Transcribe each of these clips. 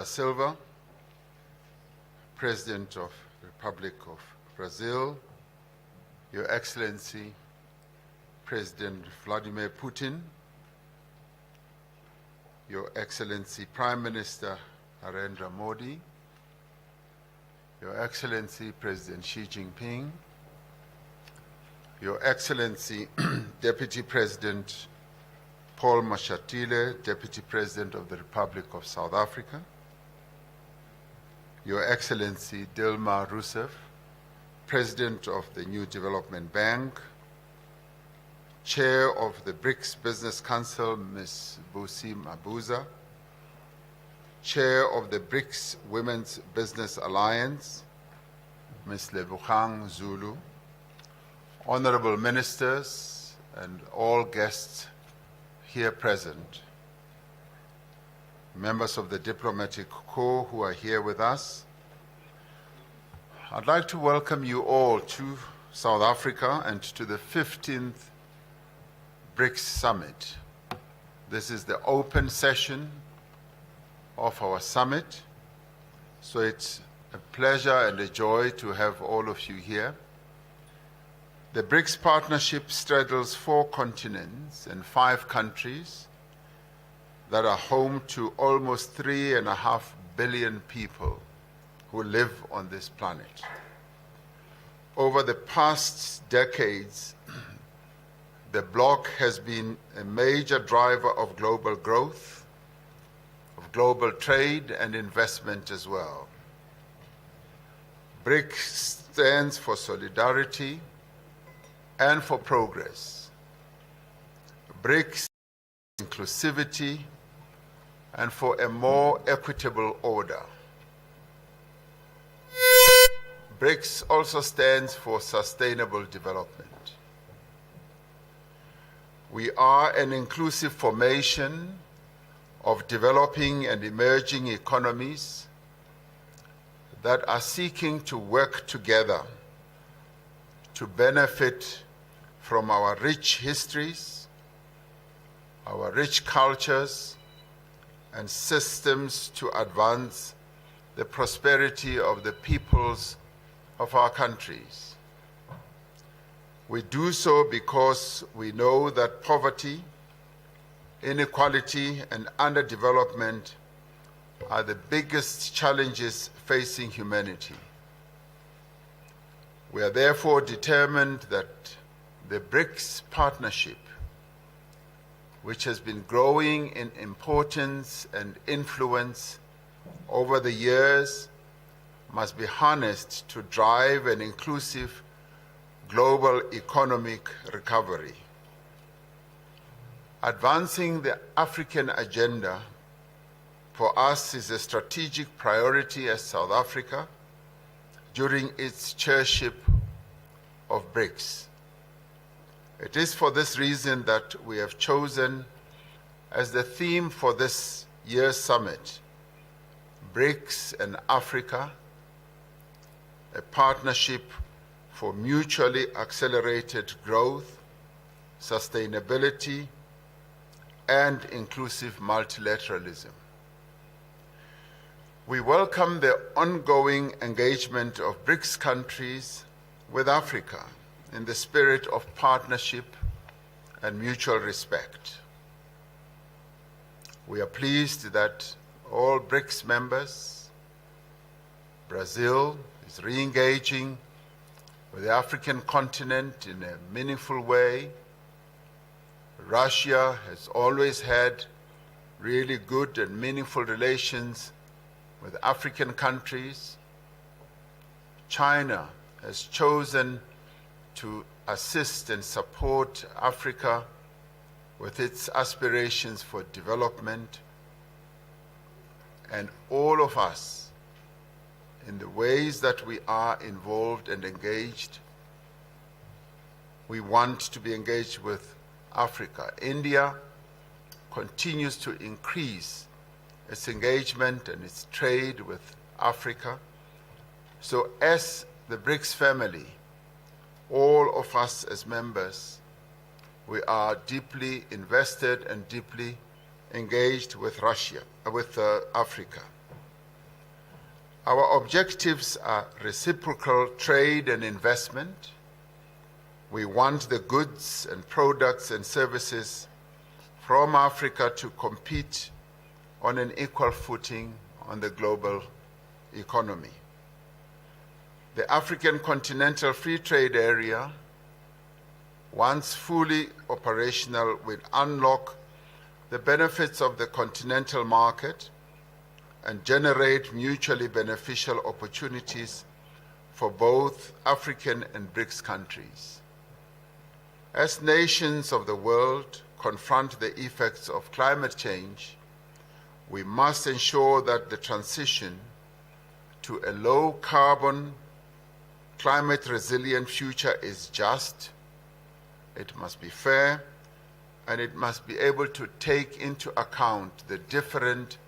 Silva, President of the Republic of Brazil, Your Excellency, President Vladimir Putin, Your Excellency Prime Minister Narendra Modi, Your Excellency President Xi Jinping, Your Excellency Deputy President Paul Mashatile, Deputy President of the Republic of South Africa, Your Excellency Dilma Rousseff, President of the New Development Bank, Chair of the BRICS Business Council, Ms. Busi Mabuza, Chair of the BRICS Women's Business Alliance, Ms. Lebogang Zulu, Honorable Ministers and all guests here present, members of the diplomatic corps who are here with us. I'd like to welcome you all to South Africa and to the 15th BRICS Summit. This is the open session of our summit, so it's a pleasure and a joy to have all of you here. The BRICS partnership straddles 4 continents and 5 countries that are home to almost 3.5 billion people who live on this planet. Over the past decades, the bloc has been a major driver of global growth, of global trade and investment as well. BRICS stands for solidarity and for progress. BRICS inclusivity and for a more equitable order. BRICS also stands for sustainable development. We are an inclusive formation of developing and emerging economies that are seeking to work together to benefit from our rich histories, our rich cultures, and systems to advance the prosperity of the peoples of our countries. We do so because we know that poverty, inequality, and underdevelopment are the biggest challenges facing humanity. We are therefore determined that the BRICS partnership, which has been growing in importance and influence over the years, must be harnessed to drive an inclusive global economic recovery. Advancing the African agenda for us is a strategic priority as South Africa during its chairship of BRICS. It is for this reason that we have chosen as the theme for this year's summit, BRICS and Africa, a partnership for mutually accelerated growth, sustainability, and inclusive multilateralism. We welcome the ongoing engagement of BRICS countries with Africa in the spirit of partnership and mutual respect. We are pleased that all BRICS members, Brazil is re-engaging with the African continent in a meaningful way. Russia has always had really good and meaningful relations with African countries. China has chosen to assist and support Africa with its aspirations for development. And all of us, in the ways that we are involved and engaged, we want to be engaged with Africa. India continues to increase its engagement and its trade with Africa. So as the BRICS family, all of us as members, we are deeply invested and deeply engaged with Africa. Our objectives are reciprocal trade and investment. We want the goods and products and services from Africa to compete on an equal footing on the global economy. The African Continental Free Trade Area, once fully operational, will unlock the benefits of the continental market and generate mutually beneficial opportunities for both African and BRICS countries. As nations of the world confront the effects of climate change, we must ensure that the transition to a low-carbon, climate-resilient future is just, it must be fair, and it must be able to take into account the different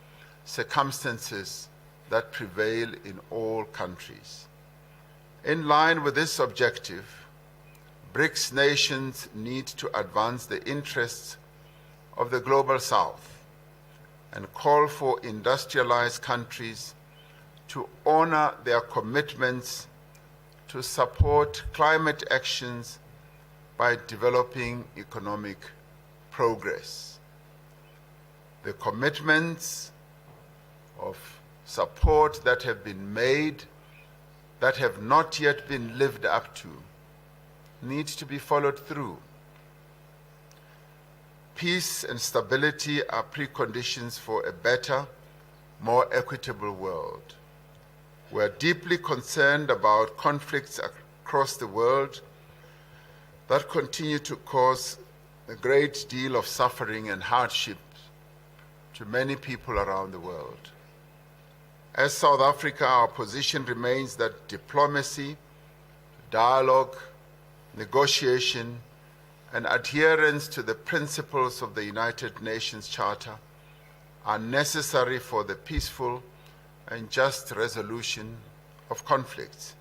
circumstances that prevail in all countries. In line with this objective, BRICS nations need to advance the interests of the Global South and call for industrialized countries to honor their commitments to support climate actions by developing economic progress. The commitments of support that have been made that have not yet been lived up to need to be followed through. Peace and stability are preconditions for a better, more equitable world. We are deeply concerned about conflicts across the world that continue to cause a great deal of suffering and hardship to many people around the world. As South Africa, our position remains that diplomacy, dialogue, negotiation, and adherence to the principles of the United Nations Charter are necessary for the peaceful and just resolution of conflicts.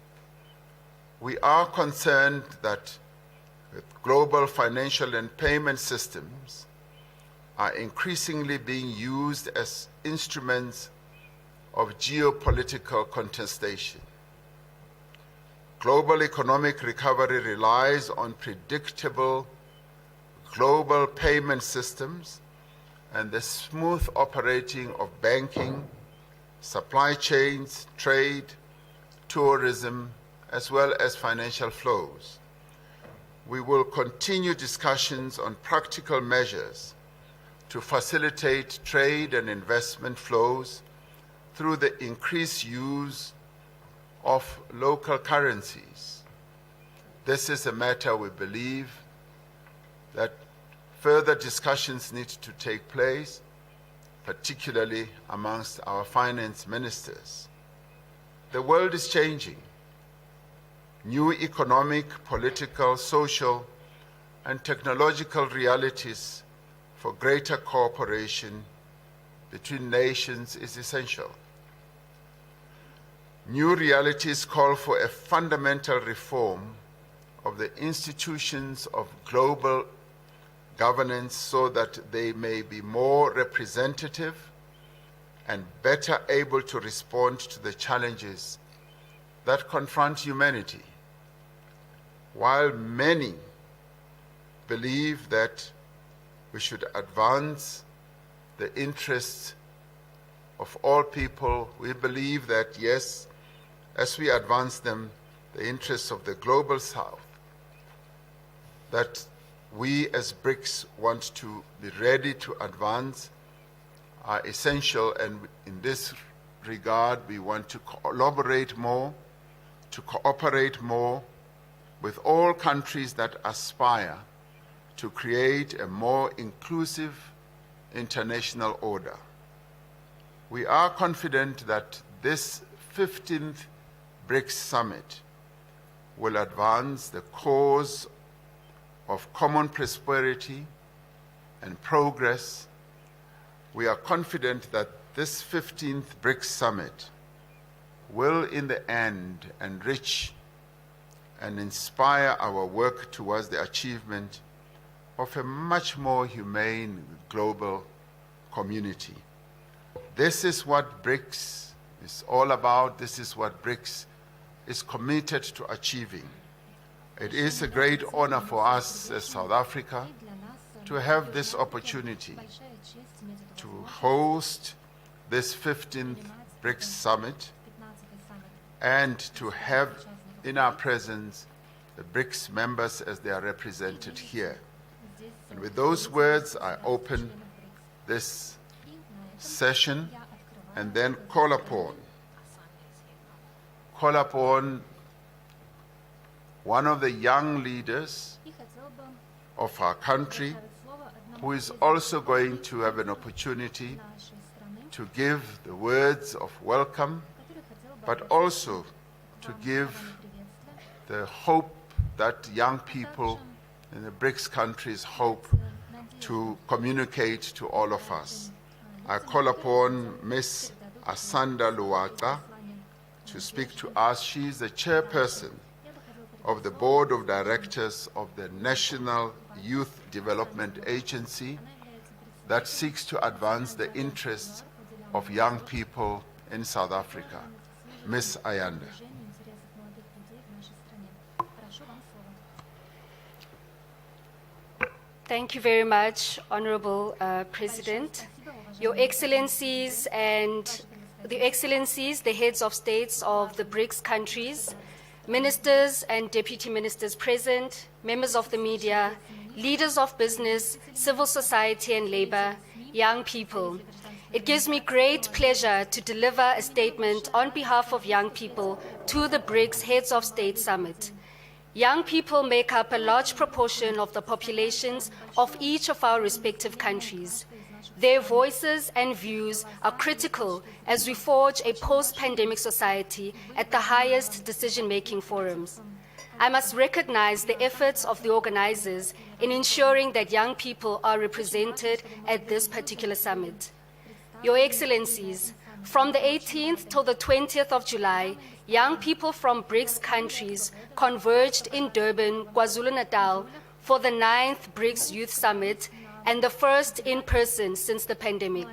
We are concerned that global financial and payment systems are increasingly being used as instruments of geopolitical contestation. Global economic recovery relies on predictable global payment systems and the smooth operating of banking, supply chains, trade, tourism, as well as financial flows. We will continue discussions on practical measures to facilitate trade and investment flows through the increased use of local currencies. This is a matter we believe that further discussions need to take place, particularly amongst our finance ministers. The world is changing. New economic, political, social, and technological realities for greater cooperation between nations is essential. New realities call for a fundamental reform of the institutions of global governance so that they may be more representative and better able to respond to the challenges that confront humanity. While many believe that we should advance the interests of all people, we believe that, yes, as we advance them, the interests of the Global South, that we as BRICS want to be ready to advance are essential, and in this regard we want to collaborate more, to cooperate more with all countries that aspire to create a more inclusive international order. We are confident that this 15th BRICS Summit will advance the cause of common prosperity and progress. We are confident that this 15th BRICS Summit will in the end enrich and inspire our work towards the achievement of a much more humane global community. This is what BRICS is all about. This is what BRICS is committed to achieving. It is a great honor for us as South Africa to have this opportunity to host this 15th BRICS summit and to have in our presence the BRICS members as they are represented here. And with those words, I open this session and then call upon one of the young leaders of our country who is also going to have an opportunity to give the words of welcome, but also to give the hope that young people in the BRICS countries hope to communicate to all of us. I call upon Ms. Asanda Luaka to speak to us. She is the chairperson of the Board of Directors of the National Youth Development Agency that seeks to advance the interests of young people in South Africa. Ms. Ayanda. Thank you very much, Honorable President. Your Excellencies and the heads of states of the BRICS countries, ministers and deputy ministers present, members of the media, leaders of business, civil society and labor, young people. It gives me great pleasure to deliver a statement on behalf of young people to the BRICS Heads of State Summit. Young people make up a large proportion of the populations of each of our respective countries. Their voices and views are critical as we forge a post-pandemic society at the highest decision-making forums. I must recognize the efforts of the organizers in ensuring that young people are represented at this particular summit. Your Excellencies, from the 18th till the 20th of July, young people from BRICS countries converged in Durban, KwaZulu-Natal for the 9th BRICS Youth Summit and the first in person since the pandemic.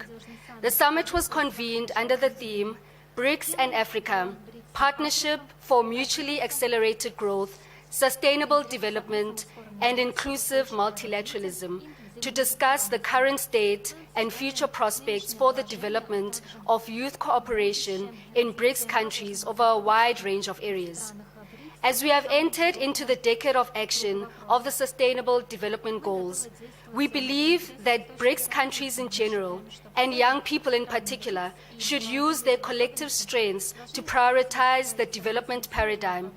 The summit was convened under the theme BRICS and Africa, Partnership for Mutually Accelerated Growth, Sustainable Development, and Inclusive Multilateralism, to discuss the current state and future prospects for the development of youth cooperation in BRICS countries over a wide range of areas. As we have entered into the decade of action of the Sustainable Development Goals, we believe that BRICS countries in general, and young people in particular, should use their collective strengths to prioritize the development paradigm,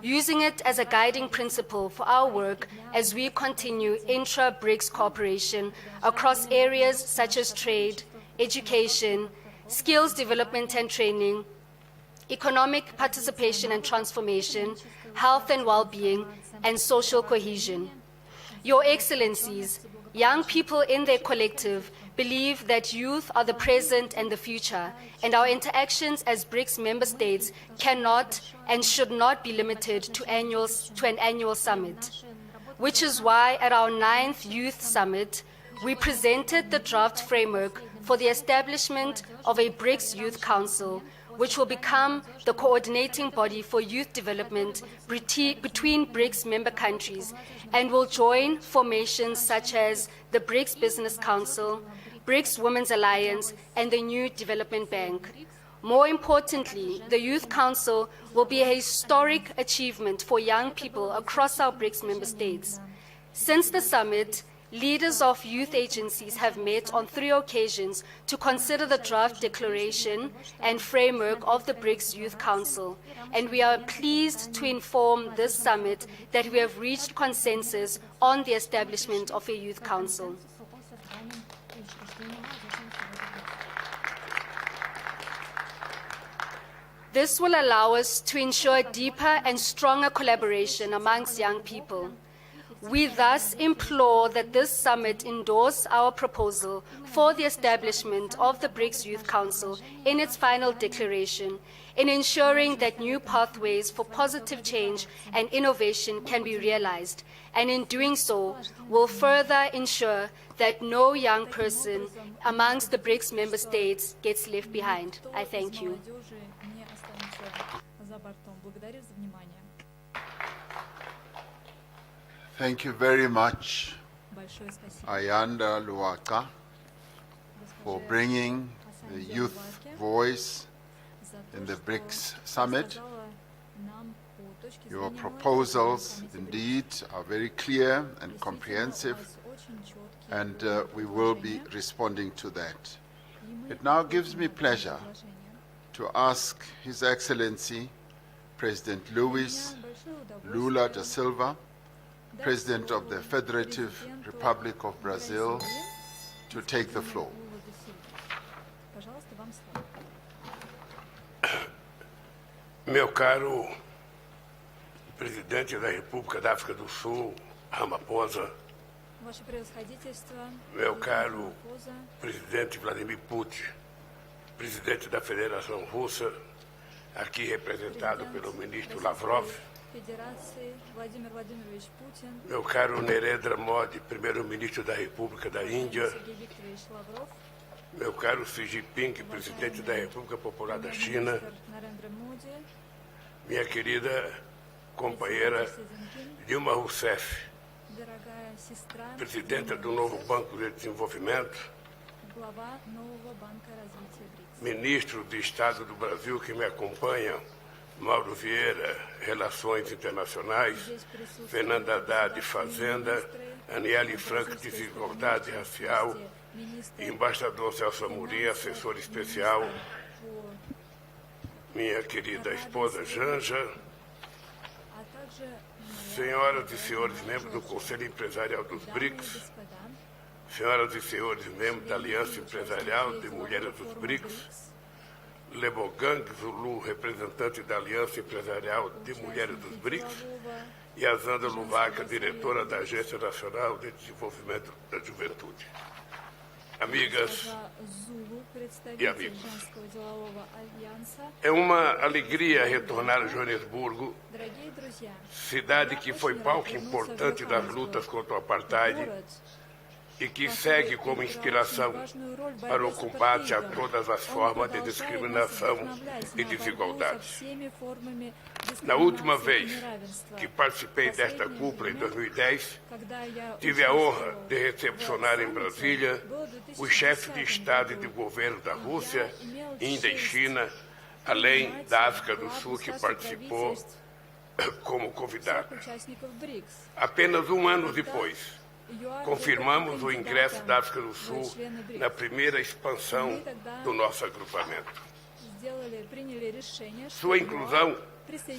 using it as a guiding principle for our work as we continue intra-BRICS cooperation across areas such as trade, education, skills development and training, economic participation and transformation, health and well-being, and social cohesion. Your Excellencies, young people in their collective believe that youth are the present and the future, and our interactions as BRICS member states cannot and should not be limited to an annual summit, which is why at our 9th Youth Summit, we presented the draft framework for the establishment of a BRICS Youth Council, which will become the coordinating body for youth development between BRICS member countries and will join formations such as the BRICS Business Council, BRICS Women's Alliance, and the New Development Bank. More importantly, the Youth Council will be a historic achievement for young people across our BRICS member states. Since the summit, leaders of youth agencies have met on 3 occasions to consider the draft declaration and framework of the BRICS Youth Council, and we are pleased to inform this summit that we have reached consensus on the establishment of a Youth Council. This will allow us to ensure deeper and stronger collaboration amongst young people. We thus implore that this summit endorse our proposal for the establishment of the BRICS Youth Council in its final declaration, in ensuring that new pathways for positive change and innovation can be realized, and in doing so will further ensure that no young person amongst the BRICS member states gets left behind. I thank you. Thank you very much, Ayanda Luaka, for bringing the youth voice in the BRICS summit. Your proposals indeed are very clear and comprehensive, and we will be responding to that. It now gives me pleasure to ask His Excellency President Lula da Silva, President of the Federative Republic of Brazil, to take the floor. Meu caro Presidente da República da África do Sul, Ramaphosa, meu caro Presidente Vladimir Putin, Presidente da Federação Russa, aqui representado pelo Ministro Lavrov, meu caro Narendra Modi, Primeiro-Ministro da República da Índia, meu caro Xi Jinping, Presidente da República Popular da China, minha querida companheira Dilma Rousseff, Presidenta do novo Banco de Desenvolvimento, Ministro de Estado do Brasil que me acompanham, Mauro Vieira, Relações Internacionais, Fernanda Haddad, Fazenda, Aniele Franco, Desigualdade Racial, Embaixador Celso Amorim, assessor especial, minha querida esposa Janja, senhoras e senhores membros do Conselho Empresarial dos BRICS, senhoras e senhores membros da Aliança Empresarial de Mulheres dos BRICS, Lebogang Zulu, representante da Aliança Empresarial de Mulheres dos BRICS, e a Zanda Luvaca, diretora da Agência Nacional de Desenvolvimento da Juventude. Amigas e amigos, é uma alegria retornar a Joanesburgo, cidade que foi palco importante das lutas contra o apartheid e que segue como inspiração para o combate a todas as formas de discriminação e desigualdade. Na última vez que participei desta cúpula, em 2010, tive a honra de recepcionar em Brasília os chefes de Estado e de governo da Rússia, Índia e China, além da África do Sul, que participou como convidada. Apenas um ano depois, confirmamos o ingresso da África do Sul na primeira expansão do nosso agrupamento. Sua inclusão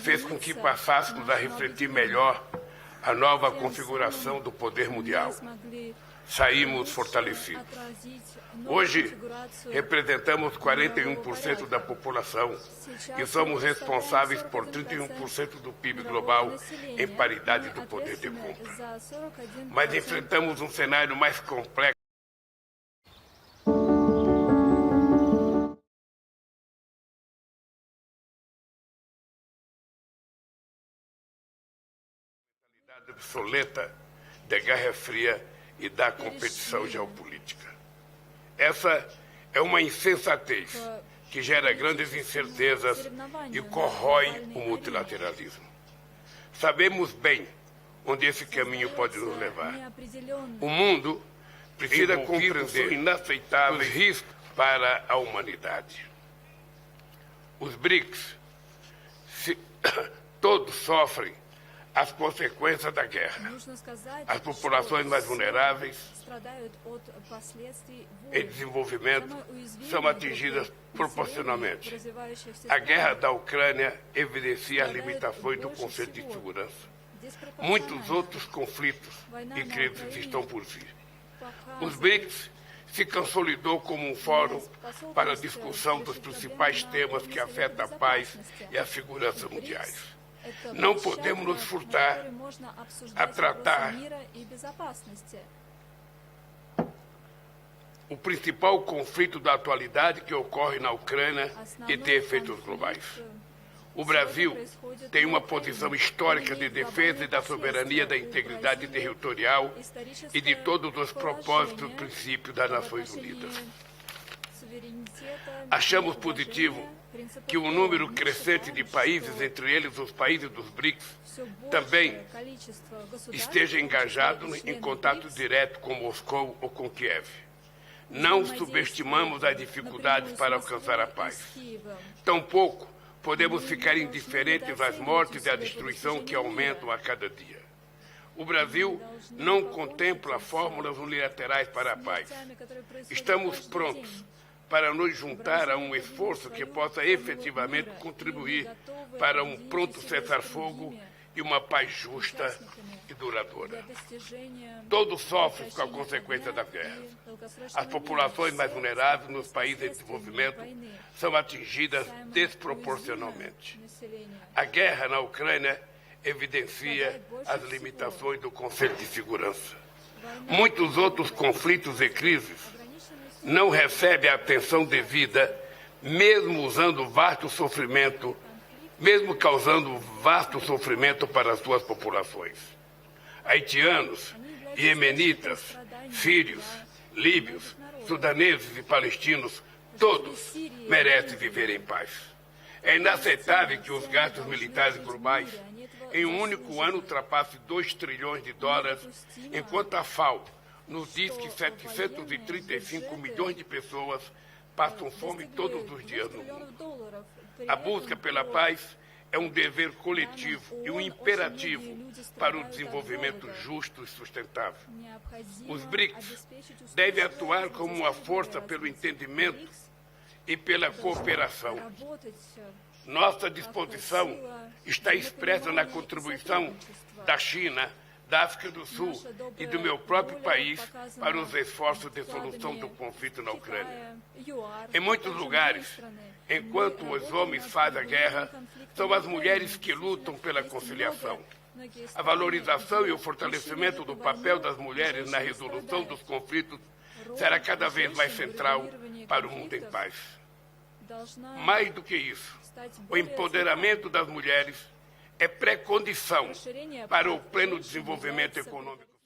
fez com que passássemos a refletir melhor a nova configuração do poder mundial. Saímos fortalecidos. Hoje, representamos 41% da população e somos responsáveis por 31% do PIB global em paridade do poder de compra. Mas enfrentamos um cenário mais complexo. Obsoleta da Guerra Fria e da competição geopolítica. Essa é uma insensatez que gera grandes incertezas e corrói o multilateralismo. Sabemos bem onde esse caminho pode nos levar. O mundo precisa compreender inaceitáveis riscos para a humanidade. Os BRICS, todos sofrem as consequências da guerra. As populações mais vulneráveis em desenvolvimento são atingidas proporcionalmente. A guerra da Ucrânia evidencia as limitações do conceito de segurança. Muitos outros conflitos e crises estão por vir. Os BRICS se consolidou como um fórum para a discussão dos principais temas que afetam a paz e a segurança mundiais. Não podemos nos furtar a tratar o principal conflito da atualidade que ocorre na Ucrânia e tem efeitos globais. O Brasil tem uma posição histórica de defesa da soberania, da integridade territorial e de todos os propósitos e princípios das Nações Unidas. Achamos positivo que um número crescente de países, entre eles os países dos BRICS, também esteja engajado em contato direto com Moscou ou com Kiev. Não subestimamos as dificuldades para alcançar a paz. Tampouco podemos ficar indiferentes às mortes e à destruição que aumentam a cada dia. O Brasil não contempla fórmulas unilaterais para a paz. Estamos prontos para nos juntar a um esforço que possa efetivamente contribuir para um pronto cessar-fogo e uma paz justa e duradoura. Todos sofrem com a consequência das guerras. As populações mais vulneráveis nos países em desenvolvimento são atingidas desproporcionalmente. A guerra na Ucrânia evidencia as limitações do Conselho de Segurança. Muitos outros conflitos e crises não recebem a atenção devida, mesmo usando vasto sofrimento, mesmo causando vasto sofrimento para as suas populações. Haitianos, iemenitas, sírios, líbios, sudaneses e palestinos, todos merecem viver em paz. É inaceitável que os gastos militares globais em um único ano ultrapassem 2 trilhões de dólares, enquanto a FAO nos diz que 735 milhões de pessoas passam fome todos os dias no mundo. A busca pela paz é um dever coletivo e um imperativo para o desenvolvimento justo e sustentável. Os BRICS devem atuar como uma força pelo entendimento e pela cooperação. Nossa disposição está expressa na contribuição da China, da África do Sul e do meu próprio país para os esforços de solução do conflito na Ucrânia. Em muitos lugares, enquanto os homens fazem a guerra, são as mulheres que lutam pela conciliação. A valorização e o fortalecimento do papel das mulheres na resolução dos conflitos será cada vez mais central para o mundo em paz. Mais do que isso, o empoderamento das mulheres é pré-condição para o pleno desenvolvimento econômico.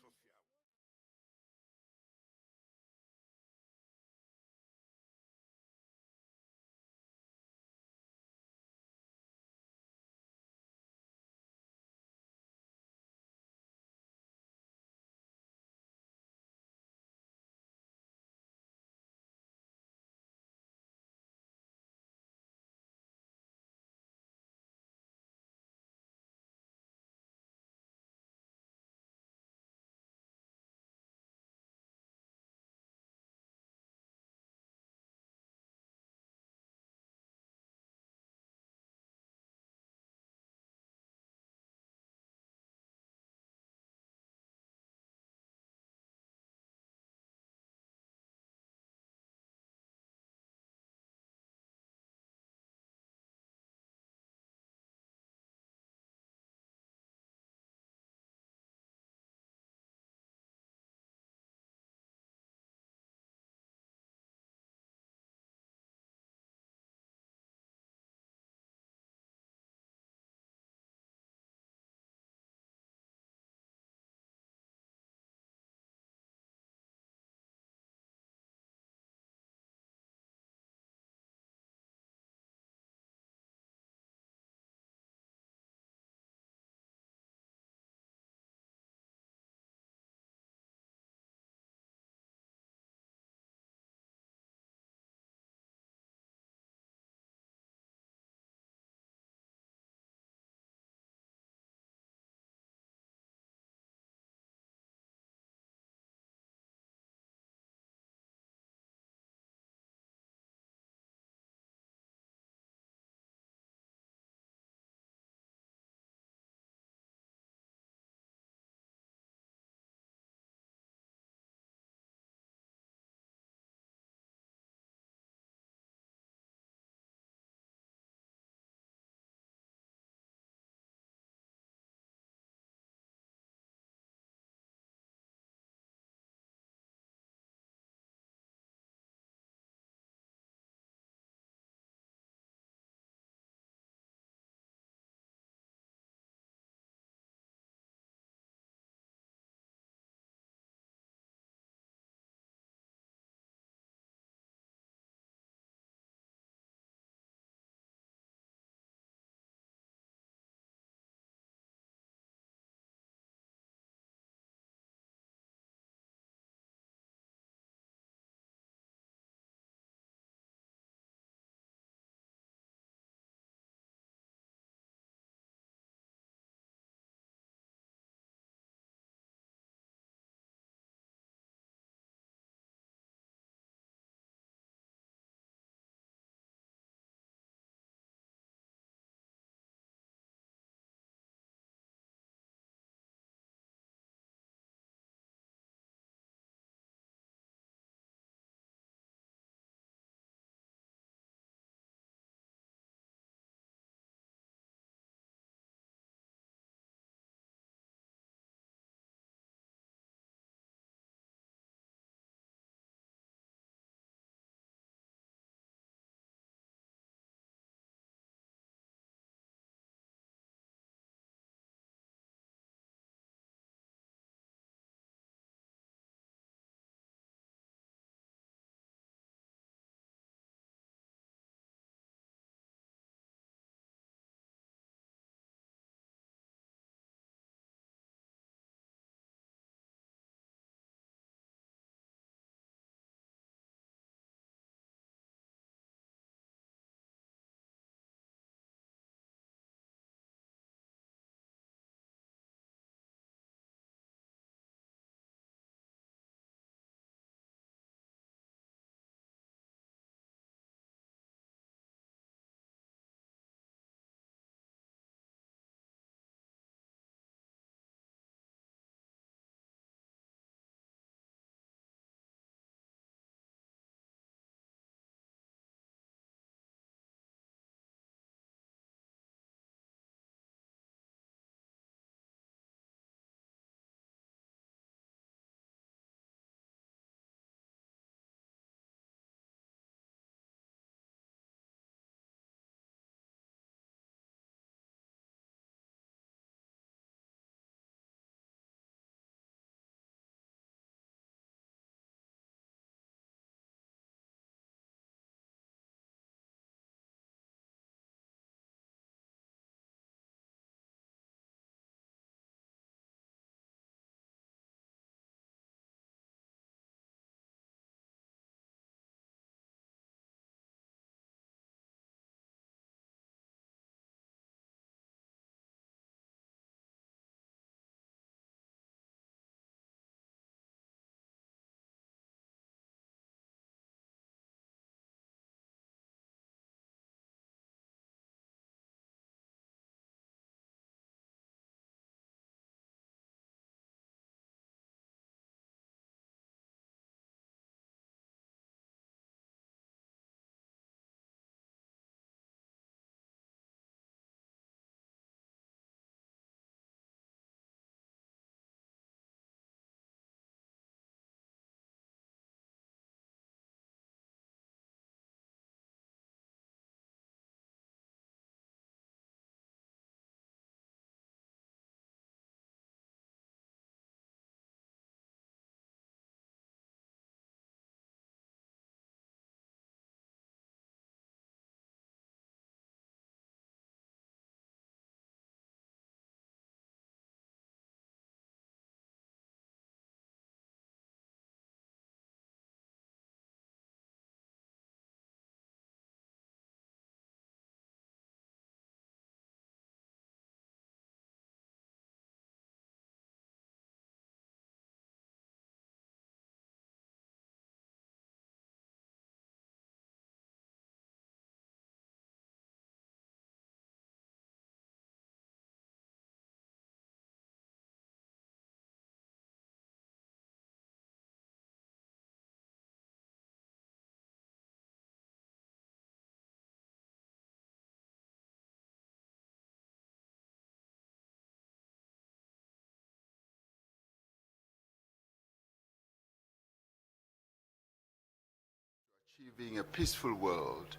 achieving a peaceful world,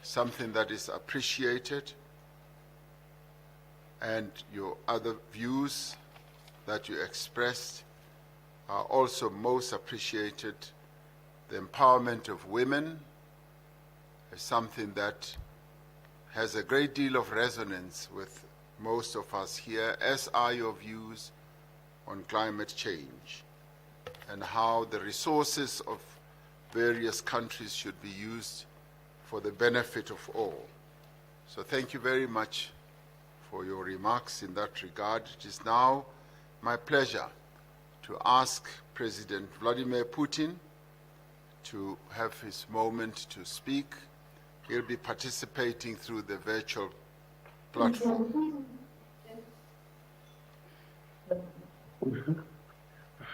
something that is appreciated, and your other views that you expressed are also most appreciated. The empowerment of women is something that has a great deal of resonance with most of us here, as are your views on climate change and how the resources of various countries should be used for the benefit of all. So thank you very much for your remarks in that regard. It is now my pleasure to ask President Vladimir Putin to have his moment to speak. He'll be participating through the virtual platform.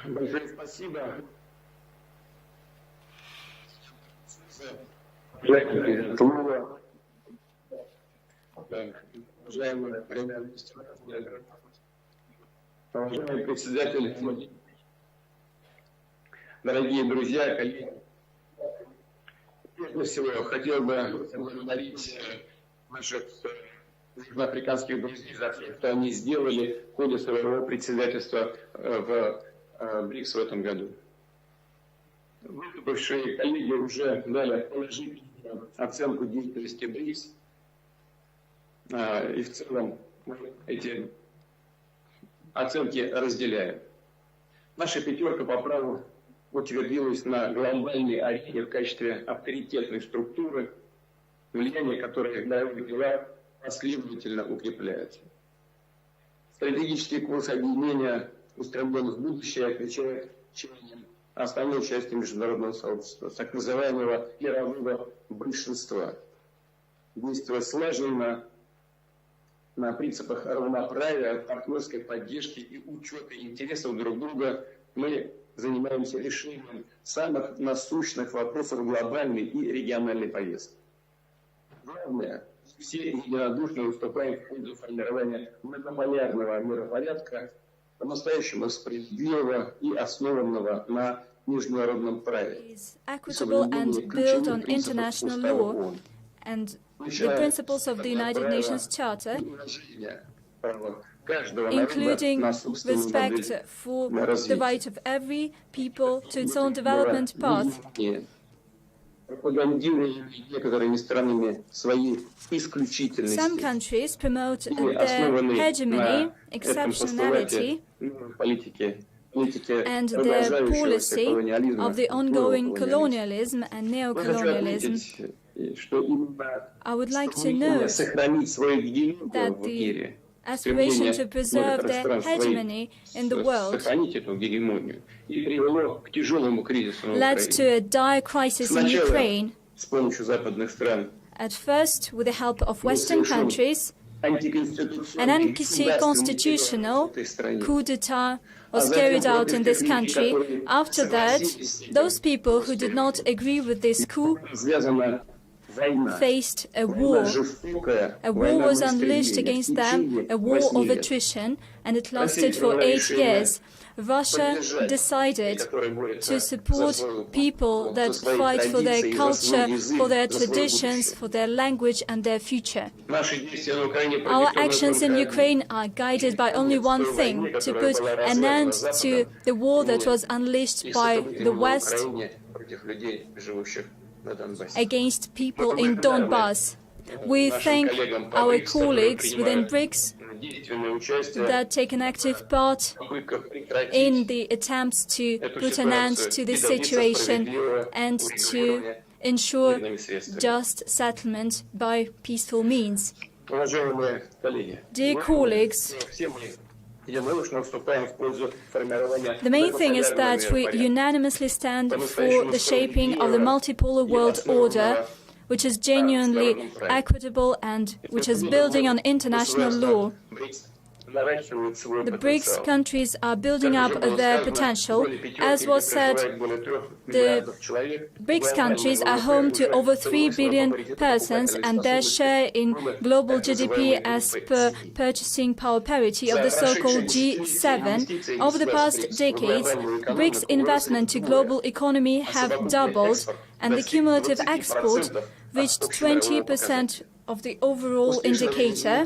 Большое спасибо. Уважаемый президент Лула, уважаемый премьер-министр, уважаемый председатель, дорогие друзья, коллеги. Прежде всего, я хотел бы поблагодарить наших южноафриканских друзей за то, что они сделали в ходе своего председательства в БРИКС в этом году. Выступившие коллеги уже дали положительную оценку деятельности БРИКС, и в целом мы эти оценки разделяем. Наша пятерка по праву утвердилась на глобальной арене в качестве авторитетной структуры, влияние которой в мировых делах последовательно укрепляется. Стратегический курс объединения, устремлен в будущее, отвечает чаяниям основной части международного сообщества, так называемого мирового большинства. Действуя слаженно на принципах равноправия, партнерской поддержки и учета интересов друг друга, мы занимаемся решением самых насущных вопросов глобальной и региональной повестки. Главное, все единодушно выступаем в пользу формирования многополярного миропорядка, по-настоящему справедливого и основанного на международном праве. Equitable and built on international law and the principles of the United Nations Charter, including respect for the right of every people to its own development path. Some countries promote their hegemony, exceptionality, and their policy of the ongoing colonialism and neocolonialism. I would like to note that the aspiration to preserve their hegemony in the world led to a dire crisis in Ukraine, at first with the help of Western countries. An anti-constitutional coup d'etat was carried out in this country. After that, those people who did not agree with this coup faced a war. A war was unleashed against them, a war of attrition, and it lasted for 8 years. Russia decided to support people that fight for their culture, for their traditions, for their language and their future. Our actions in Ukraine are guided by only one thing: to put an end to the war that was unleashed by the West against people in Donbass. We thank our colleagues within BRICS that take an active part in the attempts to put an end to this situation and to ensure just settlement by peaceful means. Dear colleagues, the main thing is that we unanimously stand for the shaping of the multipolar world order, which is genuinely equitable and which is building on international law. The BRICS countries are building up their potential. As was said, the BRICS countries are home to over 3 billion persons, and their share in global GDP as per purchasing power parity of the so-called G7. Over the past decades, BRICS investment to global economy have doubled, and the cumulative export reached 20% of the overall indicator.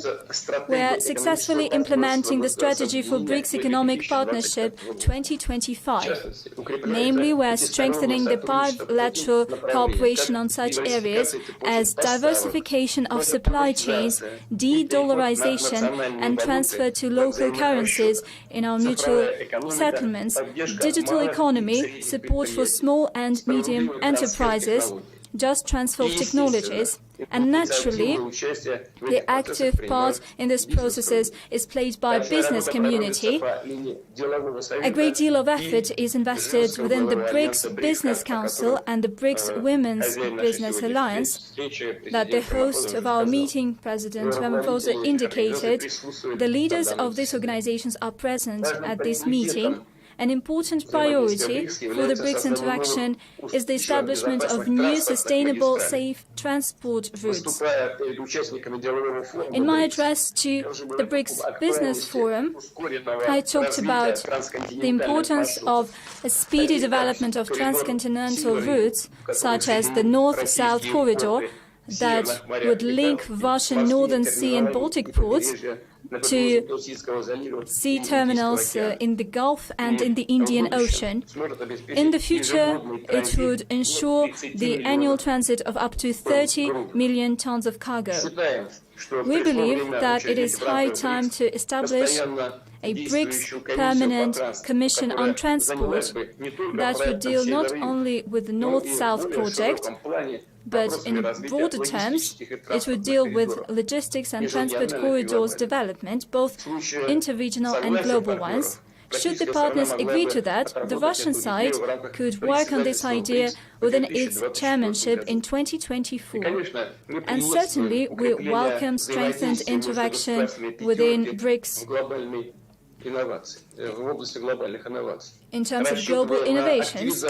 We are successfully implementing the strategy for BRICS Economic Partnership 2025. Namely, we are strengthening the bilateral cooperation on such areas as diversification of supply chains, de-dollarization and transfer to local currencies in our mutual settlements, digital economy, support for small and medium enterprises, just transfer of technologies, and naturally, the active part in these processes is played by business community. A great deal of effort is invested within the BRICS Business Council and the BRICS Women's Business Alliance that the host of our meeting, President Ramaphosa, indicated. The leaders of these organizations are present at this meeting. An important priority for the BRICS interaction is the establishment of new, sustainable, safe transport routes. In my address to the BRICS Business Forum, I talked about the importance of a speedy development of transcontinental routes, such as the North-South corridor, that would link Russian Northern Sea and Baltic ports to sea terminals in the Gulf and in the Indian Ocean. In the future, it would ensure the annual transit of up to 30 million tons of cargo. We believe that it is high time to establish a BRICS Permanent Commission on Transport that would deal not only with the North-South project, but in broader terms, it would deal with logistics and transport corridors development, both interregional and global ones. Should the partners agree to that, the Russian side could work on this idea within its chairmanship in 2024. And certainly, we welcome strengthened interaction within BRICS in terms of global innovations.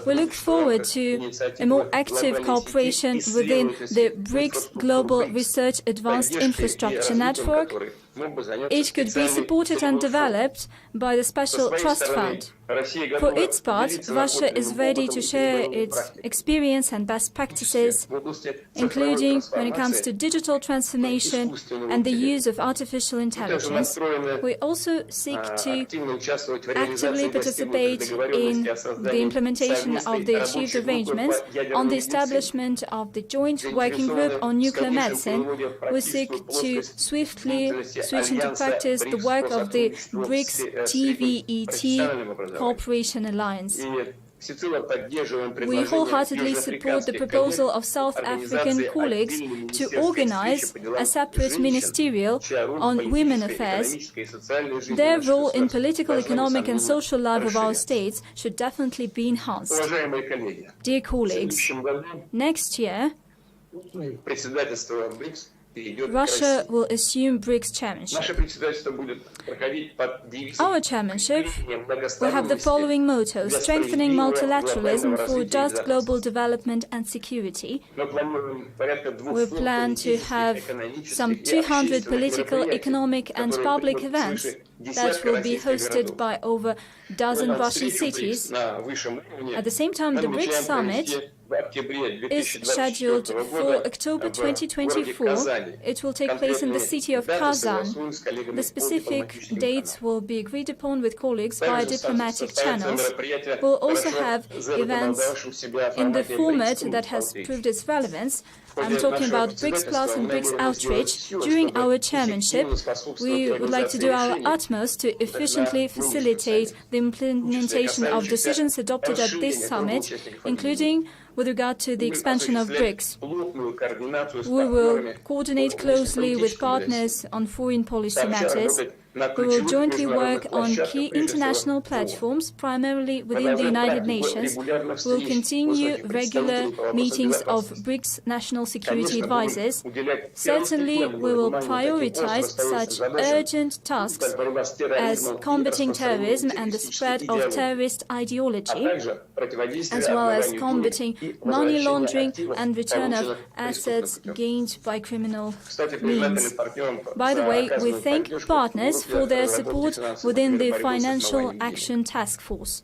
We look forward to a more active cooperation within the BRICS Global Research Advanced Infrastructure Network. It could be supported and developed by the Special Trust Fund. For its part, Russia is ready to share its experience and best practices, including when it comes to digital transformation and the use of artificial intelligence. We also seek to actively participate in the implementation of the achieved arrangements on the establishment of the Joint Working Group on Nuclear Medicine. We seek to swiftly switch into practice the work of the BRICS TVET Cooperation Alliance. We wholeheartely support the proposal of South African colleagues to organize a separate ministerial on women affairs. Their role in political, economic and social life of our states should definitely be enhanced. Dear colleagues, next year, Russia will assume BRICS chairmanship. Our chairmanship will have the following motto: strengthening multilateralism for just global development and security. We plan to have some 200 political, economic and public events that will be hosted by over a dozen Russian cities. At the same time, the BRICS summit is scheduled for October 2024. It will take place in the city of Kazan. The specific dates will be agreed upon with colleagues via diplomatic channels. We'll also have events in the format that has proved its relevance. I'm talking about BRICS Plus and BRICS Outreach. During our chairmanship, we would like to do our utmost to efficiently facilitate the implementation of decisions adopted at this summit, including with regard to the expansion of BRICS. We will coordinate closely with partners on foreign policy matters. We will jointly work on key international platforms, primarily within the United Nations. We will continue regular meetings of BRICS national security advisors. Certainly, we will prioritize such urgent tasks as combating terrorism and the spread of terrorist ideology, as well as combating money laundering and return of assets gained by criminal means. By the way, we thank partners for their support within the Financial Action Task Force.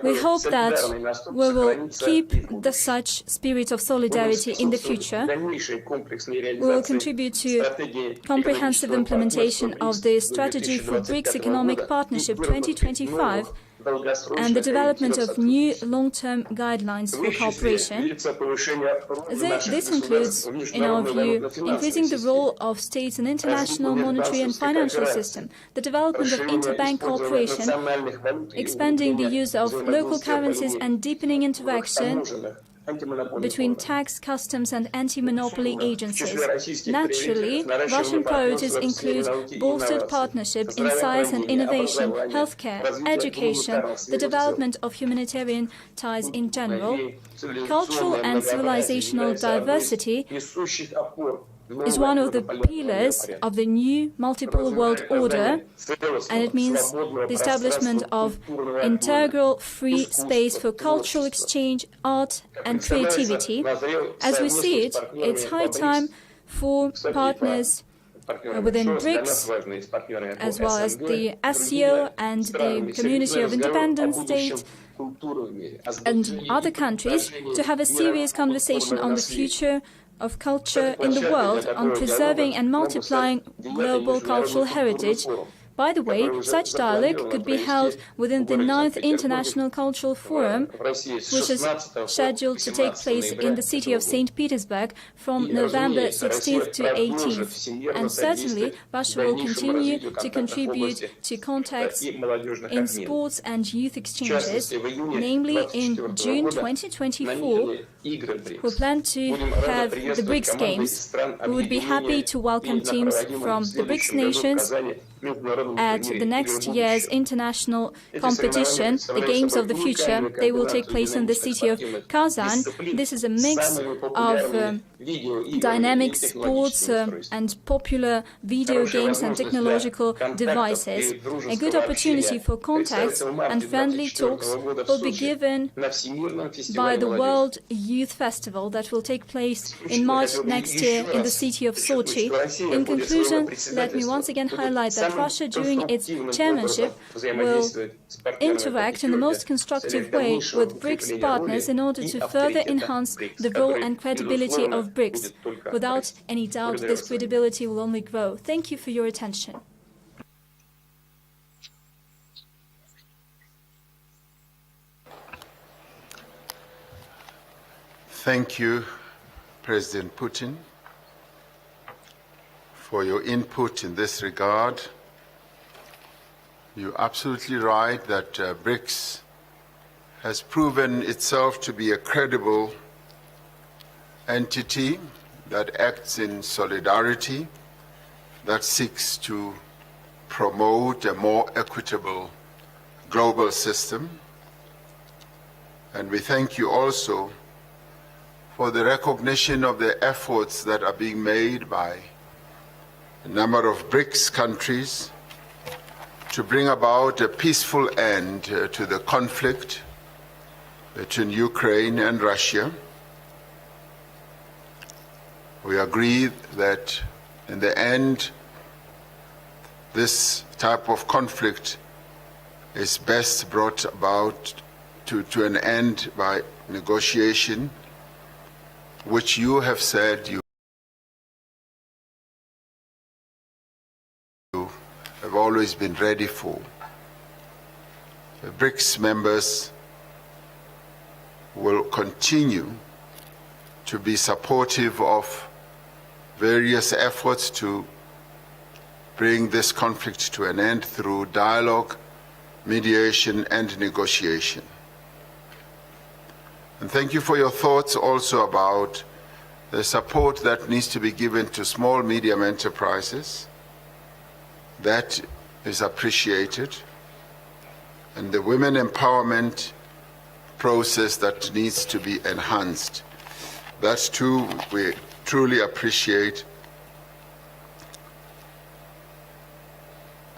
We hope that we will keep such spirit of solidarity in the future. We will contribute to comprehensive implementation of the Strategy for BRICS Economic Partnership 2025 and the development of new long-term guidelines for cooperation. This includes, in our view, increasing the role of states in international monetary and financial system, the development of interbank cooperation, expanding the use of local currencies and deepening interaction between tax, customs and anti-monopoly agencies. Naturally, Russian priorities include bolstered partnership in science and innovation, healthcare, education, the development of humanitarian ties in general. Cultural and civilizational diversity is one of the pillars of the new multipolar world order, and it means the establishment of integral free space for cultural exchange, art and creativity. As we see it, it's high time for partners within BRICS, as well as the SCO and the Community of Independent States and other countries, to have a serious conversation on the future of culture in the world, on preserving and multiplying global cultural heritage. By the way, such dialogue could be held within the 9th International Cultural Forum, which is scheduled to take place in the city of St. Petersburg from November 16th to 18th. And certainly, Russia will continue to contribute to contacts in sports and youth exchanges. Namely, in June 2024, we plan to have the BRICS Games. We would be happy to welcome teams from the BRICS nations at the next year's international competition, the Games of the Future. They will take place in the city of Kazan. This is a mix of dynamic sports and popular video games and technological devices. A good opportunity for contacts and friendly talks will be given by the World Youth Festival that will take place in March next year in the city of Sochi. In conclusion, let me once again highlight that Russia, during its chairmanship, will interact in the most constructive way with BRICS partners in order to further enhance the role and credibility of BRICS. Without any doubt, this credibility will only grow. Thank you for your attention. Thank you, President Putin, for your input in this regard. You're absolutely right that BRICS has proven itself to be a credible entity that acts in solidarity, that seeks to promote a more equitable global system. And we thank you also for the recognition of the efforts that are being made by a number of BRICS countries to bring about a peaceful end to the conflict between Ukraine and Russia. We agree that in the end, this type of conflict is best brought about to an end by negotiation, which you have said you have always been ready for. The BRICS members will continue to be supportive of various efforts to bring this conflict to an end through dialogue, mediation, and negotiation. And thank you for your thoughts also about the support that needs to be given to small, medium enterprises, That is appreciated. And the women empowerment process that needs to be enhanced. That too we truly appreciate.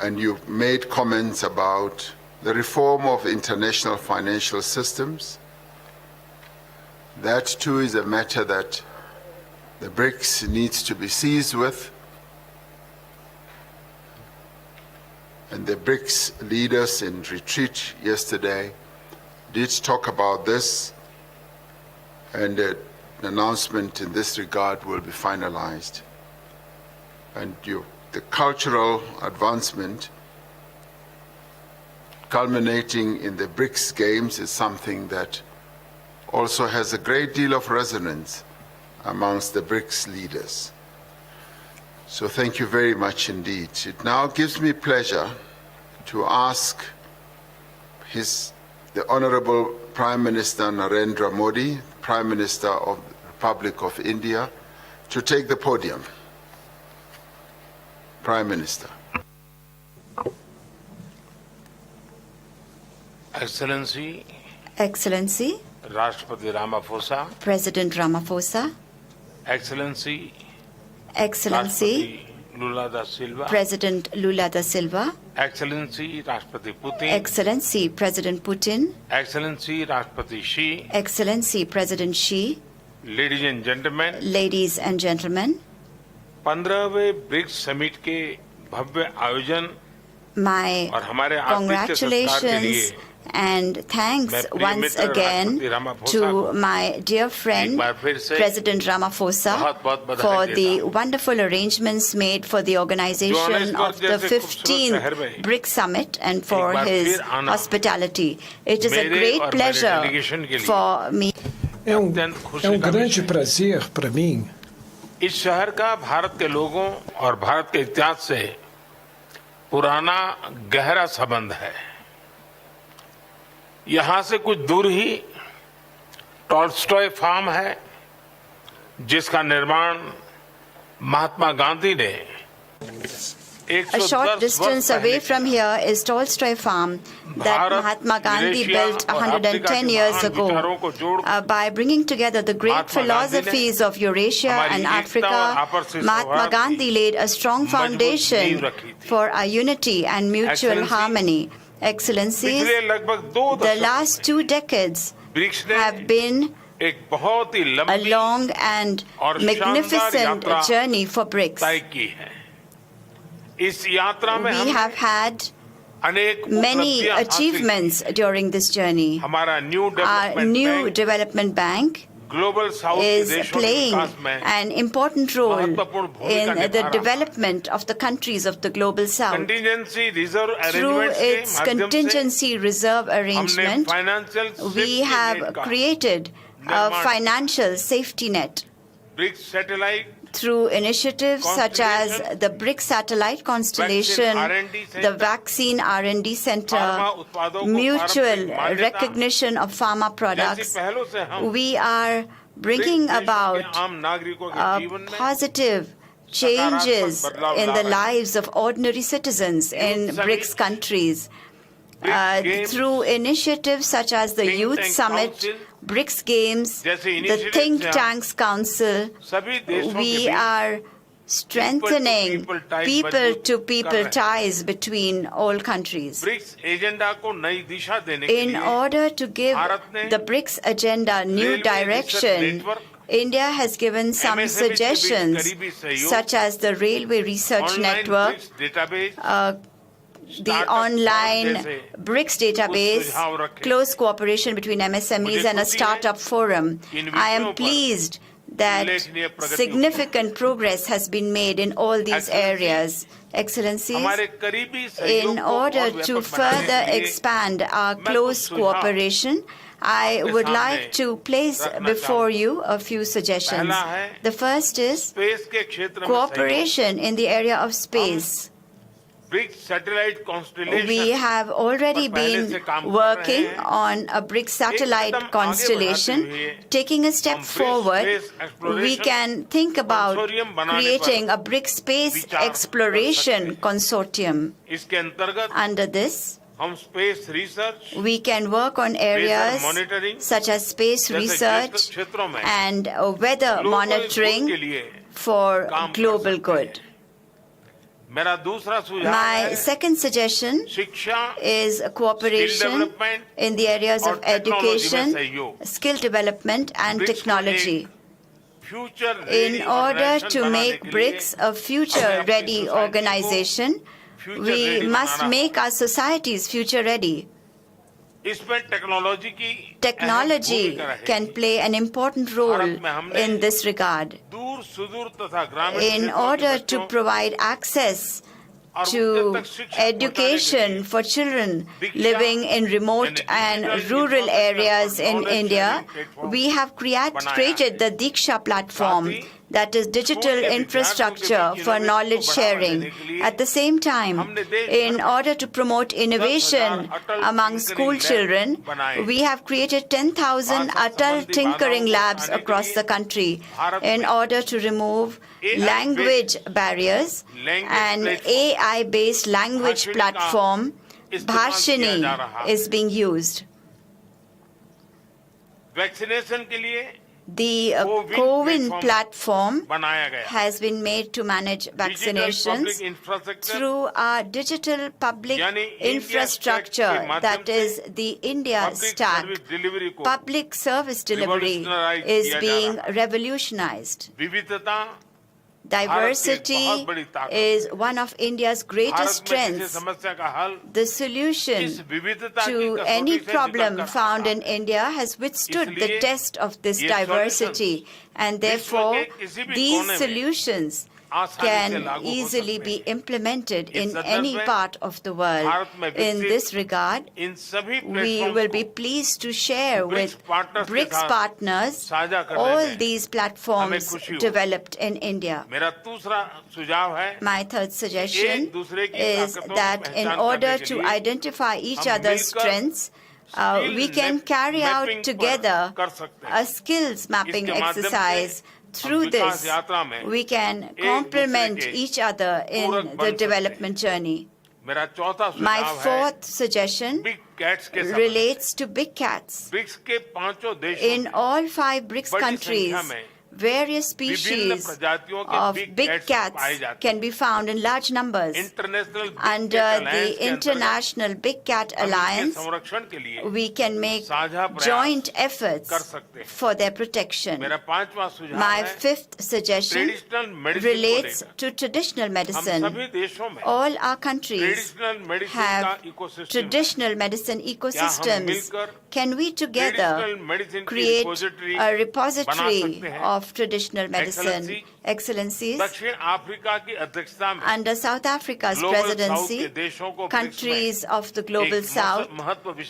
And you've made comments about the reform of international financial systems. That too is a matter that the BRICS needs to be seized with. And the BRICS leaders in retreat yesterday did talk about this, and an announcement in this regard will be finalized. And the cultural advancement culminating in the BRICS Games is something that also has a great deal of resonance amongst the BRICS leaders. So thank you very much indeed. It now gives me pleasure to ask the Honorable Prime Minister Narendra Modi, Prime Minister of the Republic of India, to take the podium. Prime Minister. Excellency, Rashtrapati Ramaphosa, President Ramaphosa, Excellency, Rashtrapati Lula da Silva, President Lula da Silva, Excellency Rashtrapati Putin, Excellency President Putin, Excellency Rashtrapati Xi, Excellency President Xi, ladies and gentlemen, 15वें BRICS summit के भव्य आयोजन my और हमारे आतिथ्य सत्कार के लिए congratulations and thanks once again to my dear friend President Ramaphosa for the wonderful arrangements made for the organization of the 15th BRICS Summit and for his hospitality. It is a great pleasure for me. É grande prazer para mim. इस शहर का भारत के लोगों और भारत के इतिहास से पुराना गहरा संबंध है। यहाँ से कुछ दूर ही टॉल्स्टॉय फार्म है, जिसका निर्माण महात्मा गांधी ने A short distance away from here is Tolstoy Farm that Mahatma Gandhi built 110 years ago. By bringing together the great philosophies of Eurasia and Africa, Mahatma Gandhi laid a strong foundation for our unity and mutual harmony. Excellencies, the last 2 decades have been a long and magnificent journey for BRICS. We have had many achievements during this journey. Our new development bank is playing an important role in the development of the countries of the global south. Through its contingency reserve arrangement, we have created a financial safety net. Through initiatives such as the BRICS Satellite Constellation, the Vaccine R&D Center, mutual recognition of pharma products, we are bringing about positive changes in the lives of ordinary citizens in BRICS countries. Through initiatives such as the Youth Summit, BRICS Games, the Think Tanks Council, we are strengthening people-to-people ties between all countries. In order to give the BRICS agenda new direction, India has given some suggestions, such as the Railway Research Network, the online BRICS database, close cooperation between MSMEs, and a startup forum. I am pleased that significant progress has been made in all these areas. Excellencies, in order to further expand our close cooperation, I would like to place before you a few suggestions. The first is cooperation in the area of space. BRICS satellite constellation We have already been working on a BRICS satellite constellation. Taking a step forward, we can think about creating a BRICS space exploration consortium. इसके अंतर्गत Under this, हम space research we can work on areas such as space research and weather monitoring for global good. मेरा दूसरा सुझाव My है second suggestion शिक्षा is cooperation in the areas of education, skill development and technology. future In order to make BRICS a future-ready organization, we must make our societies future-ready. इसमें technology की Technology can play an important role in this regard. दूर सुदूर तथा ग्रामीण In order to provide access to education for children living in remote and rural areas in India, we have created the Diksha platform, that is digital infrastructure for knowledge sharing. At the same time, in order to promote innovation among school children, we have created 10,000 Atal tinkering labs across the country in order to remove language barriers. An AI-based language platform, Bhashini, is being used. Vaccination के लिए The CoWIN platform has been made to manage vaccinations through our digital public infrastructure, that is the India Stack. Public service delivery is being revolutionized. Diversity is one of India's greatest strengths. The solution to any problem found in India has withstood the test of this diversity, and therefore these solutions can easily be implemented in any part of the world. In this regard, we will be pleased to share with BRICS partners all these platforms developed in India. My third suggestion is that in order to identify each other's strengths, we can carry out together a skills mapping exercise. Through this, we can complement each other in the development journey. My fourth suggestion relates to big cats. In all 5 BRICS countries, various species of big cats can be found in large numbers. Under the International Big Cat Alliance, we can make joint efforts for their protection. My fifth suggestion relates to traditional medicine. All our countries have traditional medicine ecosystems. Can we together create a repository of traditional medicine? Excellencies, under South Africa's presidency, countries of the Global South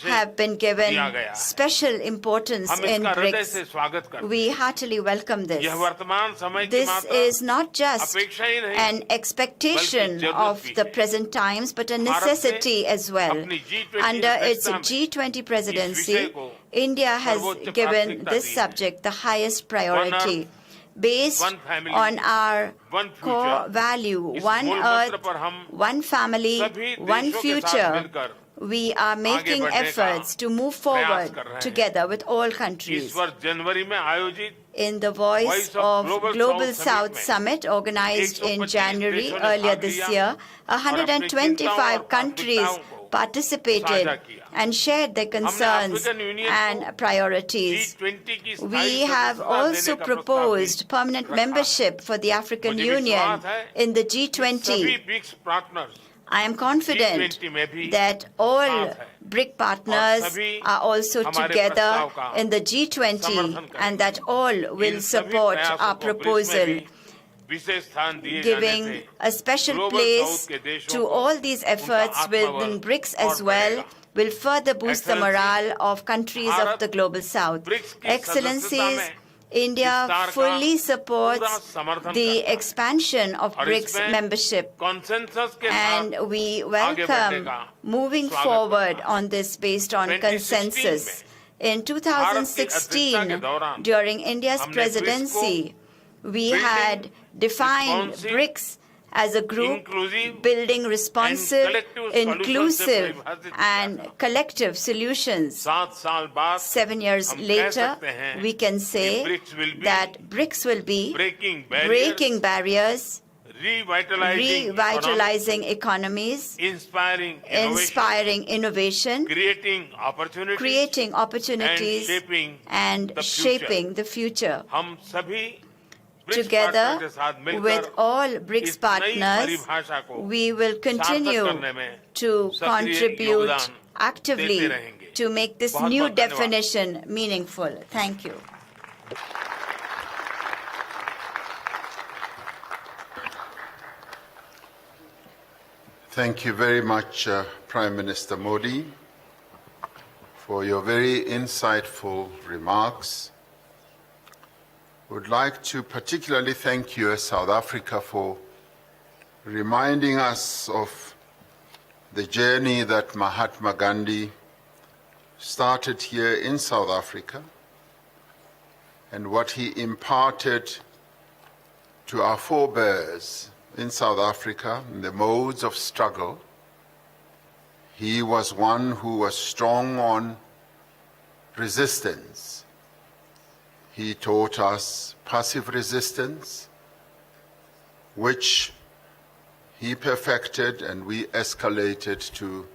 have been given special importance in BRICS. We heartily welcome this. This is not just an expectation of the present times, but a necessity as well. Under its G20 presidency, India has given this subject the highest priority. Based on our core value, one earth, one family, one future, we are making efforts to move forward together with all countries. In the Voice of Global South Summit organized in January earlier this year, 125 countries participated and shared their concerns and priorities. We have also proposed permanent membership for the African Union in the G20. I am confident that all BRIC partners are also together in the G20 and that all will support our proposal. Giving a special place to all these efforts within BRICS as well will further boost the morale of countries of the Global South. Excellencies, India fully supports the expansion of BRICS membership, and we welcome moving forward on this based on consensus. In 2016, during India's presidency, we had defined BRICS as a group building responsive, inclusive, and collective solutions. 7 years later, we can say that BRICS will be breaking barriers, revitalizing economies, inspiring innovation, creating opportunities, and shaping the future. Together with all BRICS partners, we will continue to contribute actively to make this new definition meaningful. Thank you. Thank you very much, Prime Minister Modi, for your very insightful remarks. Would like to particularly thank you, South Africa, for reminding us of the journey that Mahatma Gandhi started here in South Africa and what he imparted to our forebears in South Africa in the modes of struggle. He was one who was strong on resistance. He taught us passive resistance, which he perfected, and we escalated to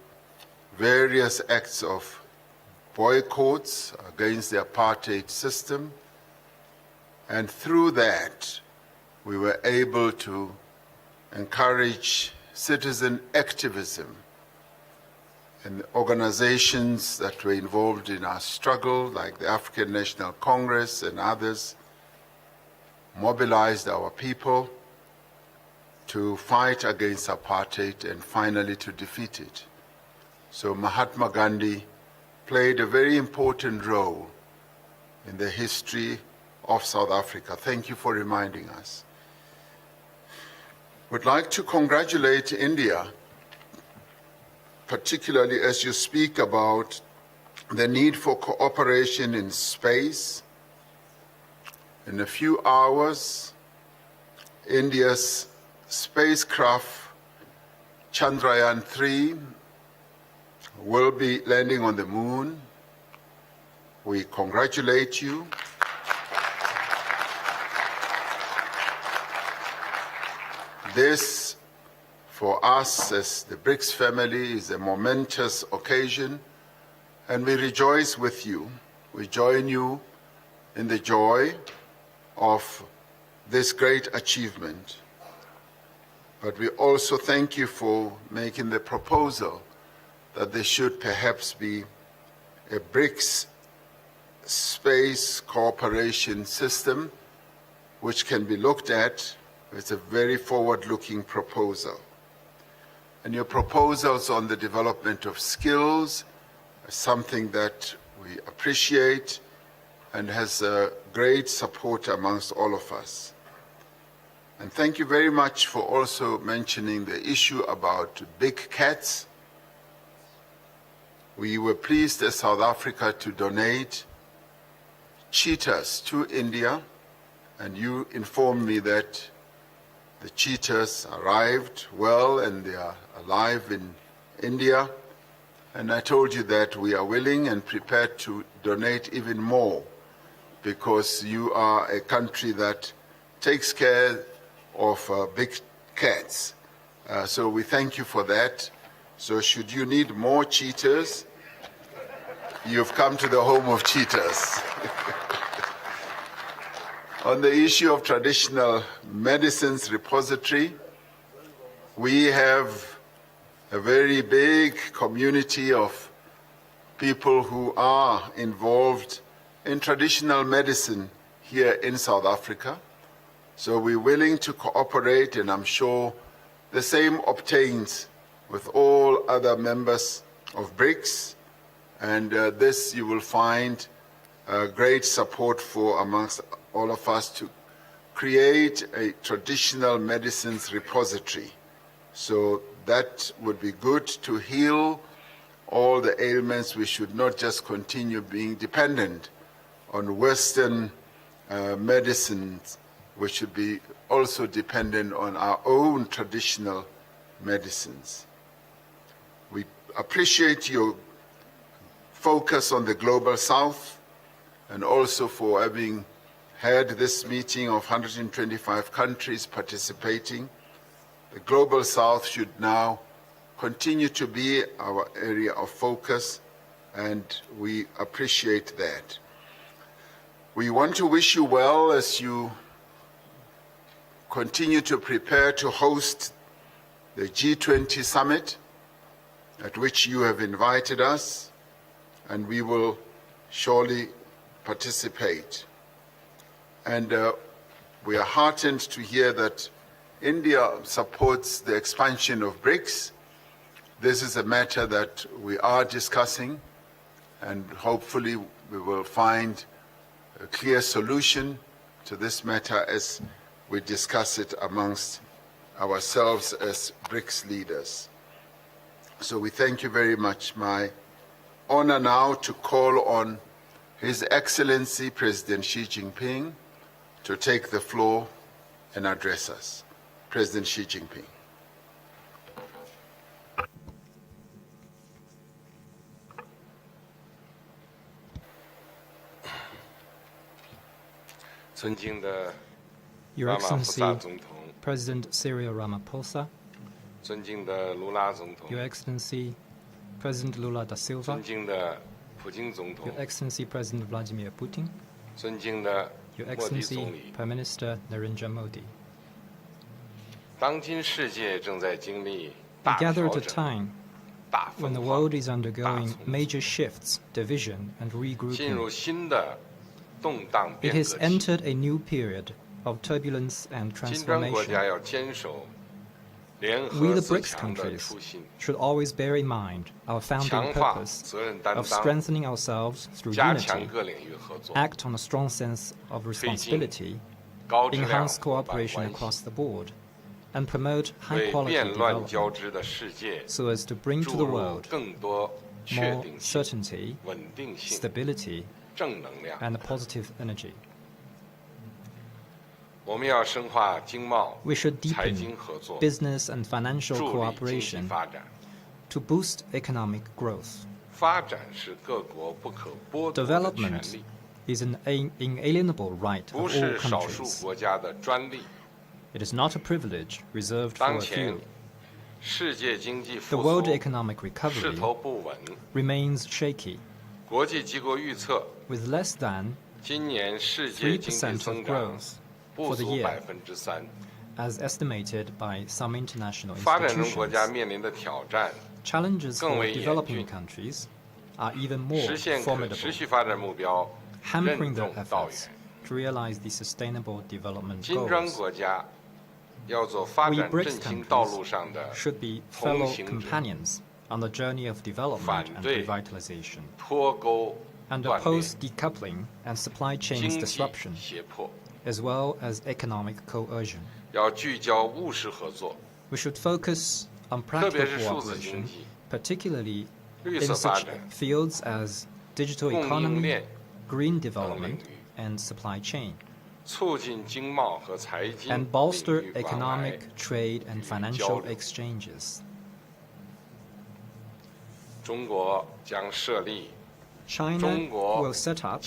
various acts of boycotts against the apartheid system. And through that, we were able to encourage citizen activism and organizations that were involved in our struggle, like the African National Congress and others, mobilized our people to fight against apartheid and finally to defeat it. So Mahatma Gandhi played a very important role in the history of South Africa. Thank you for reminding us. Would like to congratulate India, particularly as you speak about the need for cooperation in space. In a few hours, India's spacecraft Chandrayaan-3 will be landing on the moon. We congratulate you. This, for us as the BRICS family, is a momentous occasion, and we rejoice with you. We join you in the joy of this great achievement. But we also thank you for making the proposal that there should perhaps be a BRICS space cooperation system which can be looked at. It's a very forward-looking proposal. And your proposals on the development of skills is something that we appreciate and has great support amongst all of us. And thank you very much for also mentioning the issue about big cats. We were pleased as South Africa to donate cheetahs to India, and you informed me that the cheetahs arrived well and they are alive in India. And I told you that we are willing and prepared to donate even more because you are a country that takes care of big cats. So we thank you for that. So should you need more cheetahs, you've come to the home of cheetahs. On the issue of traditional medicines repository, we have a very big community of people who are involved in traditional medicine here in South Africa. So we're willing to cooperate, and I'm sure the same obtains with all other members of BRICS. And this you will find great support for amongst all of us to create a traditional medicines repository. So that would be good to heal all the ailments. We should not just continue being dependent on Western medicines. We should be also dependent on our own traditional medicines. We appreciate your focus on the Global South and also for having had this meeting of 125 countries participating. The Global South should now continue to be our area of focus, and we appreciate that. We want to wish you well as you continue to prepare to host the G20 summit, at which you have invited us, and we will surely participate. And we are heartened to hear that India supports the expansion of BRICS. This is a matter that we are discussing, and hopefully we will find a clear solution to this matter as we discuss it amongst ourselves as BRICS leaders. So we thank you very much. My honor now to call on His Excellency President Xi Jinping to take the floor and address us. President Xi Jinping. Your Excellency, President Cyril Ramaphosa, Your Excellency, President Lula da Silva, Your Excellency, President Vladimir Putin, Your Excellency, Prime Minister Narendra Modi. We gather at a time when the world is undergoing major shifts, division, and regrouping. It has entered a new period of turbulence and transformation. We, the BRICS countries, should always bear in mind our founding purpose of strengthening ourselves through unity, act on a strong sense of responsibility, enhance cooperation across the board, and promote high-quality development so as to bring to the world more certainty, stability, and a positive energy. We should deepen business and financial cooperation to boost economic growth. Development is an inalienable right of all countries. It is not a privilege reserved for a few. The world economic recovery remains shaky, with less than 3% of growth for the year, as estimated by some international institutions. Challenges for developing countries are even more formidable, hampering their efforts to realize the sustainable development goals. We BRICS countries should be fellow companions on the journey of development and revitalization, and oppose decoupling and supply chains disruption, as well as economic coercion. We should focus on practical cooperation, particularly in such fields as digital economy, green development, and supply chain, and bolster economic, trade, and financial exchanges. China will set up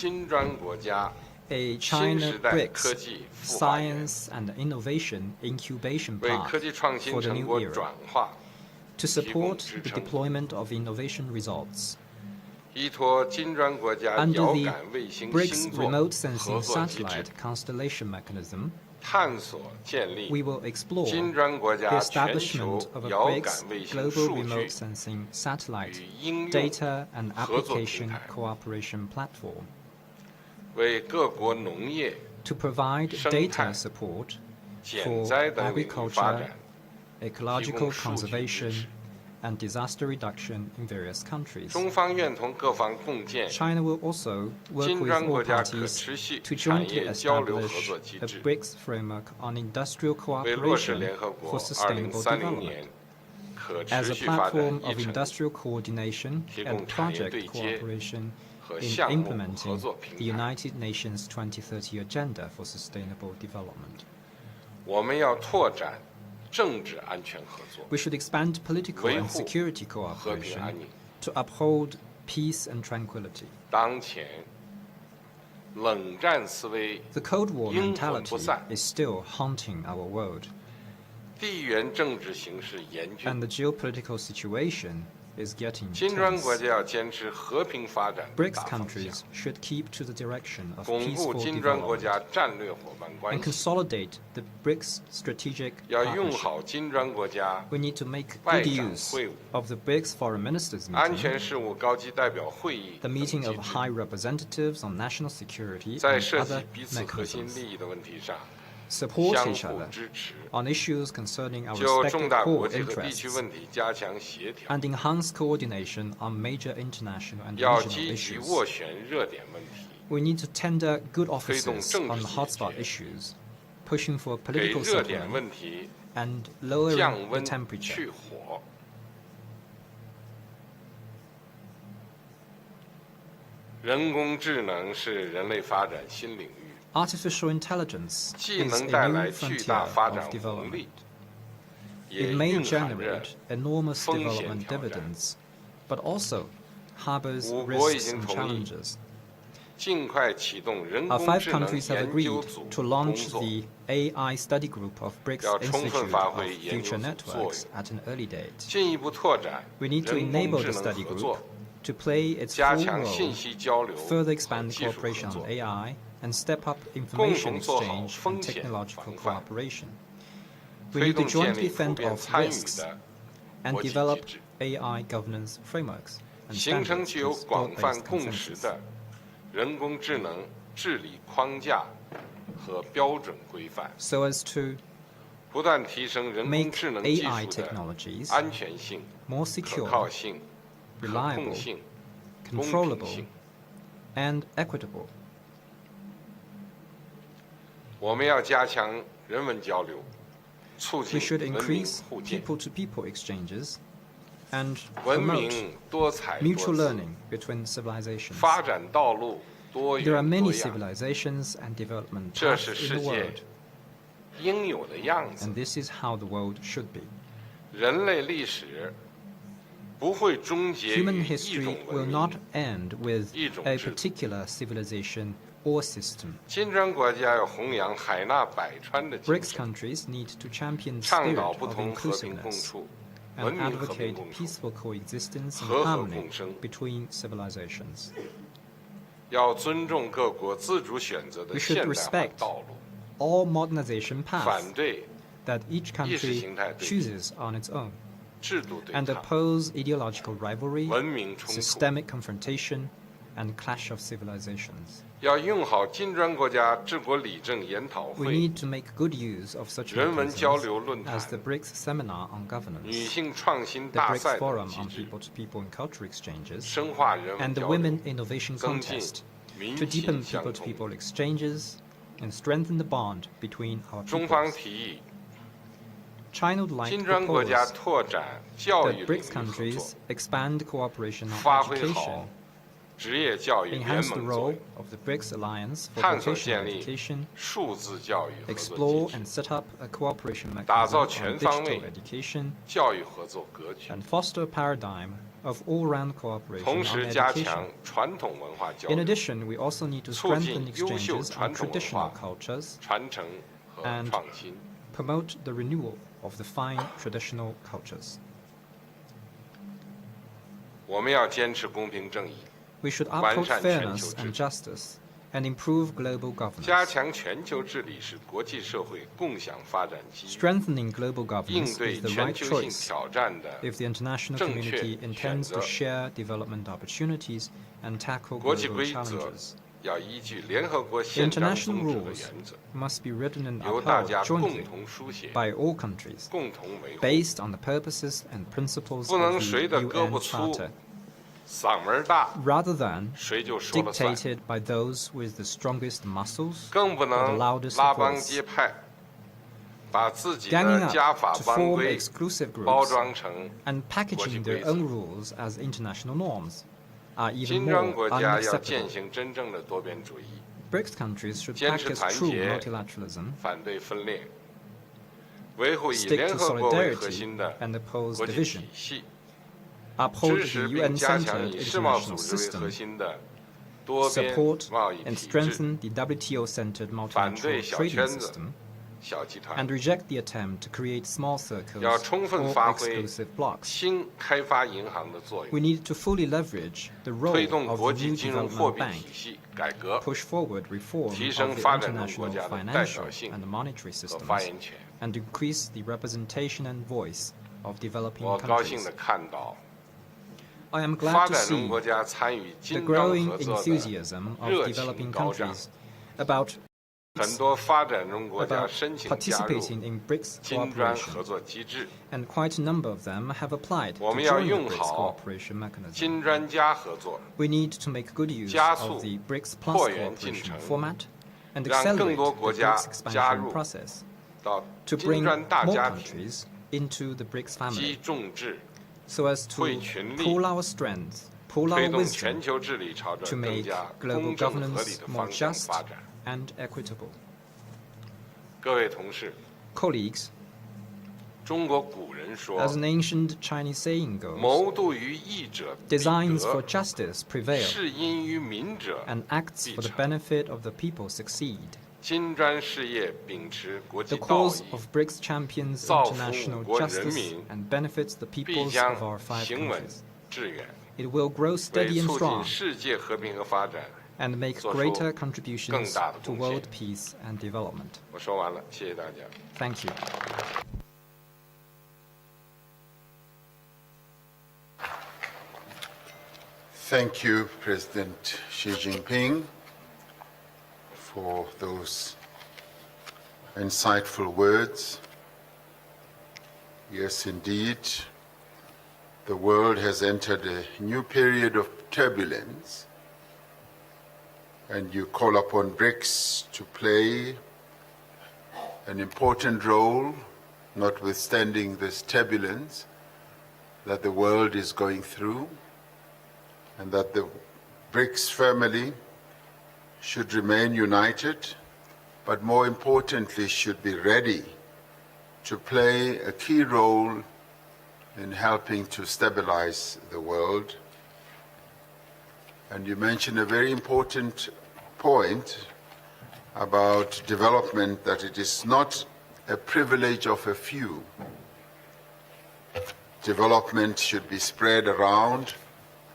a China BRICS Science and Innovation Incubation Park for the new era to support the deployment of innovation results. Under the BRICS Remote Sensing Satellite Constellation Mechanism, we will explore the establishment of a BRICS Global Remote Sensing Satellite Data and Application Cooperation Platform to provide data support for agriculture, ecological conservation, and disaster reduction in various countries. 中方愿同各方共建 China will also work 金 with 砖 all 国家可 parties 持续 to 产 jointly 业交流合 establish 作机 a 制， BRICS framework on industrial 为落实 cooperation 联合国 for sustainable 2030 development. 年可 As 持 a 续发展 platform 议 of 程 industrial coordination 提 and 供产业 project 对接 cooperation 和 in 项目合 implementing 作 the 平台。 United Nations 2030 Agenda for Sustainable Development. 我们要拓展政治安全合作， We should expand political 维 and 护 security 和平安 cooperation 宁。 to uphold peace and tranquility. 当前冷战思维 The Cold War 阴魂 mentality 不散， is still haunting our world, 地缘政治形势严 and 峻。 the geopolitical situation is getting 金砖 tense. 国家要坚持和平发展的 BRICS 大方向， countries should keep to the direction of 巩固 peaceful 金砖国 development 家战略伙伴 and 关系， consolidate the BRICS strategic 要用 partnership. 好金砖国家 We need to make 外 good 长 use 会晤、 of the BRICS foreign ministers 安 meeting, 全事务高级代表会议 the 等 meeting 机 of 制， high representatives on national security 在 and 涉及 other 彼此核心 mechanisms. 利益的问题上 Support 相 each 互 other 支持， on issues concerning our 就 respective 重大国 core 际和地区 interests 问题加强协调， and enhance coordination on major international and 要 regional 积极 issues. 斡旋热点问题， We need to tender good 推动 offices 政治 on 解 hotspot 决， issues, pushing for 给 political 热点 settlement 问题 and lowering 降 the 温 temperature. 去火。人工智能是人类发展新领域， Artificial intelligence 既 is 能 a 带 new 来巨 frontier 大发 of 展红 development. 利，也 It may 蕴含着 generate enormous 风险 development 挑战。 dividends, but also harbors 5国已 risks 经 and 同意 challenges. 尽快启动人 Our 工 five 智能 countries have 研 agreed 究组 to 工 launch 作， the AI study group of BRICS 要充分 Institute 发 of 挥研究 Future 组作 Networks 用， at an early date. 进一步拓展 We need to 人工 enable 智 the 能 study 合 group 作， to play its 加 full 强信 role, 息交流 further 和 expand 技术合 cooperation 作 on，AI, and step up 共 information 同做好 exchange 风 and 险 technological 防范， cooperation. We 推 need to 动建 jointly 立普 fend 遍 off 参与 risks 的 and 国际机 develop 制， AI governance frameworks and 形成 standards 具有 with 广泛 broad-based 共识 consensus. 的人工智能治理框架和标准规范， So as to 不断提升人工 make 智能技 AI 术的 technologies 安全性、 more 可靠 secure, 性、可控 reliable, 性、公平 controllable, 性。 and equitable. 我们要加强人文交流，促 We 进 should 文明 increase 互鉴， people-to-people exchanges and 文 promote 明多彩多 mutual 姿， learning between civilizations. 发展道路多 There are 元 many 多样， civilizations and development 这 paths 是 in 世 the 界 world, 应有的样子。 and this is how the world should be. 人类历史不会终结于 Human 一 history 种 will 文 not 明。 end with 一种 a 制度。 particular civilization or system. 金砖国家要弘扬海纳百川的精 BRICS 神， countries need to champion the 倡 spirit 导 of 不同和平共 inclusiveness 处，文 and 明和平 advocate 共处， peaceful coexistence and 和和 harmony 共生。 between civilizations. 要尊重各国自主选择 We 的 should 现代化 respect 道路， all modernization 反 paths 对 that each 意识 country 形态对立、 chooses on its own, 制度对 and 抗、 oppose ideological rivalry, 文明冲突。 systemic confrontation, and clash of civilizations. 要用好金砖国家治国理政研讨 We 会、 need to make good use of such 人文交 mechanisms 流论 as the 坛、 BRICS Seminar on 女 Governance, 性创新 the 大 BRICS 赛等 Forum 机 on 制， people-to-people and culture exchanges, 深化人 and 文 the 交流 Women，Innovation 增进 Contest 民 to 心 deepen 相通。 people-to-people exchanges and strengthen the bond between our 中方 peoples. 提议， China would like 金 to 砖国 propose 家拓展教育 that 领 BRICS 域合作 countries，expand cooperation 发 on 挥 education, 好职业教育联 enhance the 盟作 role 用， of the BRICS Alliance for 探索 vocational 建立 education, 数字教育合作 explore 机 and 制， set up a cooperation 打 mechanism 造 on 全方 digital 位 education, 教育合作格局， and foster a paradigm of all-round cooperation 同 on 时加 education. 强传统文化交 In 流， addition, we also need to 促进 strengthen 优秀 exchanges 传 on 统文 traditional 化 cultures, 传承和 and 创新。 promote the renewal of the fine traditional cultures. 我们要坚持公平正义， We should 完 uphold 善全 fairness 球治 and 理， justice and improve global 加 governance. 强全球治理是国际社会共享发展机遇， Strengthening global 应 governance 对 is the 全 right 球性 choice 挑战的 if the international 正确 community intends to 选择。 share development opportunities and tackle 国际 global 规则 challenges. 要依据联合国 The 宪章 international 宗旨的 rules 原则， must be written and 由大 upheld 家共 jointly 同书写， by all countries, 共同维护， based on the purposes and principles 不能 of 谁 the 的胳膊 UN 粗 Charter, 嗓门大， rather than 谁就说了算， dictated by those with the strongest muscles 更不 or the 能 loudest 拉帮 voice. 结派，把自己 Ganging 的 up 家法 to 班 form 规 exclusive 包 groups 装成 and 国际 packaging 规 their 则。 own rules as international norms are even 金砖 more 国家要 unacceptable. 践行真正的多边主义， BRICS countries should 坚持 practice 团 true 结， multilateralism, 反对分裂，维护以 stick 联 to 合国为核 solidarity 心的 and oppose 国际 division, 体系， uphold 支持 the 并加强 UN-centered 以世贸 international 组织为核 system, 心的多边 support 贸易 and 体制， strengthen the WTO-centered 反对 multilateral 小 trading 圈子 system, 小集团， and reject the attempt to create small circles 要充分 or 发挥 exclusive blocks. 新开发银行的作 We 用， need to fully leverage the 推 role 动 of 国 the 际 new 金融货 development 币 bank, 体系改革 push forward reform 提 of 升 the 发展中国 international 家的代 financial 表性 and monetary 和发 systems, 言权。 and increase the representation and voice of developing 我高兴 countries. 地看到 I am 发 glad to 展中 see 国家参与 the 金砖 growing 合作的 enthusiasm of 热情 developing 高涨， countries about 很多发展中国家 about 申请加入 participating in BRICS 金砖 cooperation, 合作机制， and quite a number of them have applied to 我们要 join the 用 BRICS 好 cooperation mechanism. 金砖加合作， We need to make good use 加速 of the BRICS Plus 扩员进 cooperation 程， format and 让更 accelerate 多 the 国家 BRICS 加 expansion 入 process 到 to 金 bring 砖大 more 家庭， countries into the BRICS 集 family, 众志， so as to 汇群力， pool our strength, pool 推 our 动 wisdom 全球治理朝着 to 更 make 加 global 公正合理 governance 的 more 方向 just 发展。 and equitable. 各位同事， Colleagues, 中国古人说 as an ancient Chinese saying goes, 谋度于义者必 designs for 得， justice prevail 事因于民者 and acts 必 for the 成。 benefit of the people succeed. 金砖事业秉持国 The 际道 cause 义， of BRICS champions 造福 international 我国人 justice 民， and benefits the 必 peoples 将 of our 5行稳 countries. 致远， It will grow 为 steady and 促进 strong 世界和平和发展 and make 做出 greater 更 contributions 大的 to 贡献。 world peace and development. 我说完了，谢谢大家。 Thank you. Thank you, President Xi Jinping, for those insightful words. Yes, indeed, the world has entered a new period of turbulence, and you call upon BRICS to play an important role, notwithstanding this turbulence that the world is going through, and that the BRICS family should remain united, but more importantly should be ready to play a key role in helping to stabilize the world. And you mentioned a very important point about development, that it is not a privilege of a few. Development should be spread around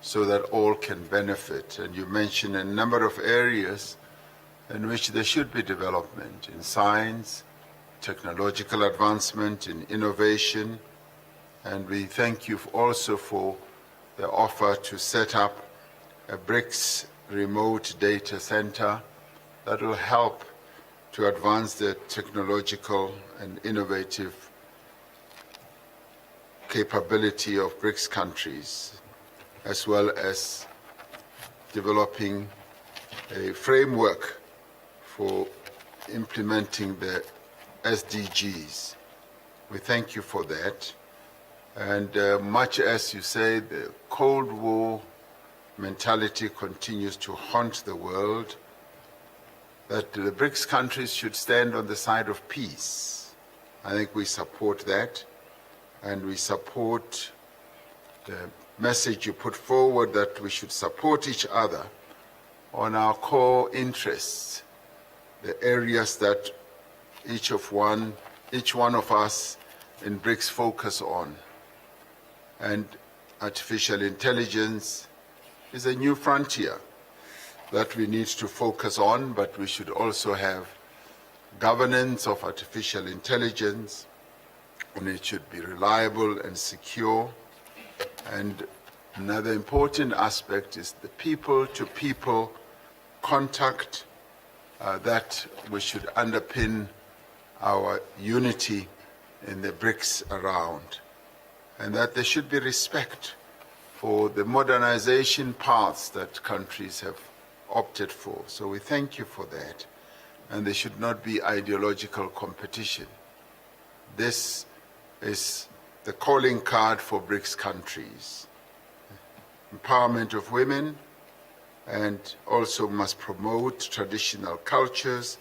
so that all can benefit. And you mentioned a number of areas in which there should be development, in science, technological advancement, in innovation. And we thank you also for the offer to set up a BRICS remote data center that will help to advance the technological and innovative capability of BRICS countries, as well as developing a framework for implementing the SDGs. We thank you for that. And much as you say, the Cold War mentality continues to haunt the world, that the BRICS countries should stand on the side of peace. I think we support that, and we support the message you put forward that we should support each other on our core interests, the areas that each one of us in BRICS focus on. And artificial intelligence is a new frontier that we need to focus on, but we should also have governance of artificial intelligence, and it should be reliable and secure. And another important aspect is the people-to-people contact, that we should underpin our unity in the BRICS around, and that there should be respect for the modernization paths that countries have opted for. So we thank you for that, and there should not be ideological competition. This is the calling card for BRICS countries. Empowerment of women, and also must promote traditional cultures.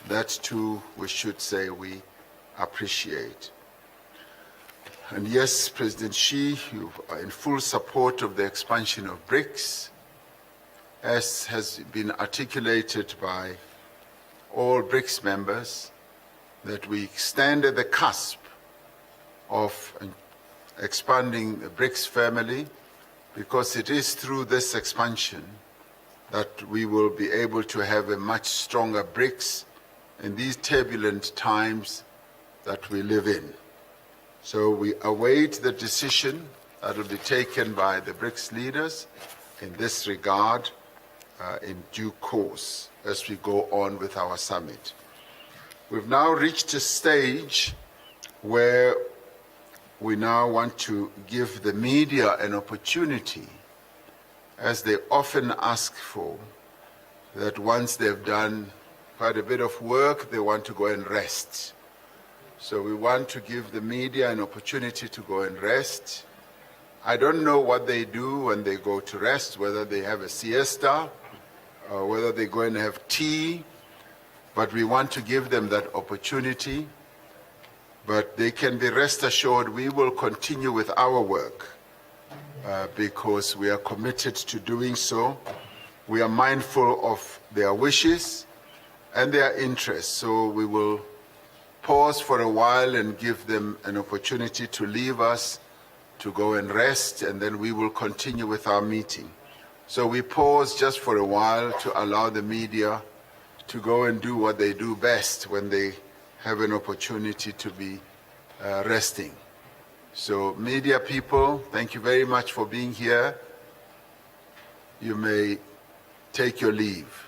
That too, we should say we appreciate. And yes, President Xi, you are in full support of the expansion of BRICS, as has been articulated by all BRICS members, that we stand at the cusp of expanding the BRICS family, because it is through this expansion that we will be able to have a much stronger BRICS in these turbulent times that we live in. So we await the decision that will be taken by the BRICS leaders in this regard in due course as we go on with our summit. We've now reached a stage where we now want to give the media an opportunity, as they often ask for, that once they've done quite a bit of work, they want to go and rest. So we want to give the media an opportunity to go and rest. I don't know what they do when they go to rest, whether they have a siesta, or whether they go and have tea, but we want to give them that opportunity. But they can be rest assured we will continue with our work because we are committed to doing so. We are mindful of their wishes and their interests, so we will pause for a while and give them an opportunity to leave us, to go and rest, and then we will continue with our meeting. So we pause just for a while to allow the media to go and do what they do best when they have an opportunity to be resting. So media people, thank you very much for being here. You may take your leave.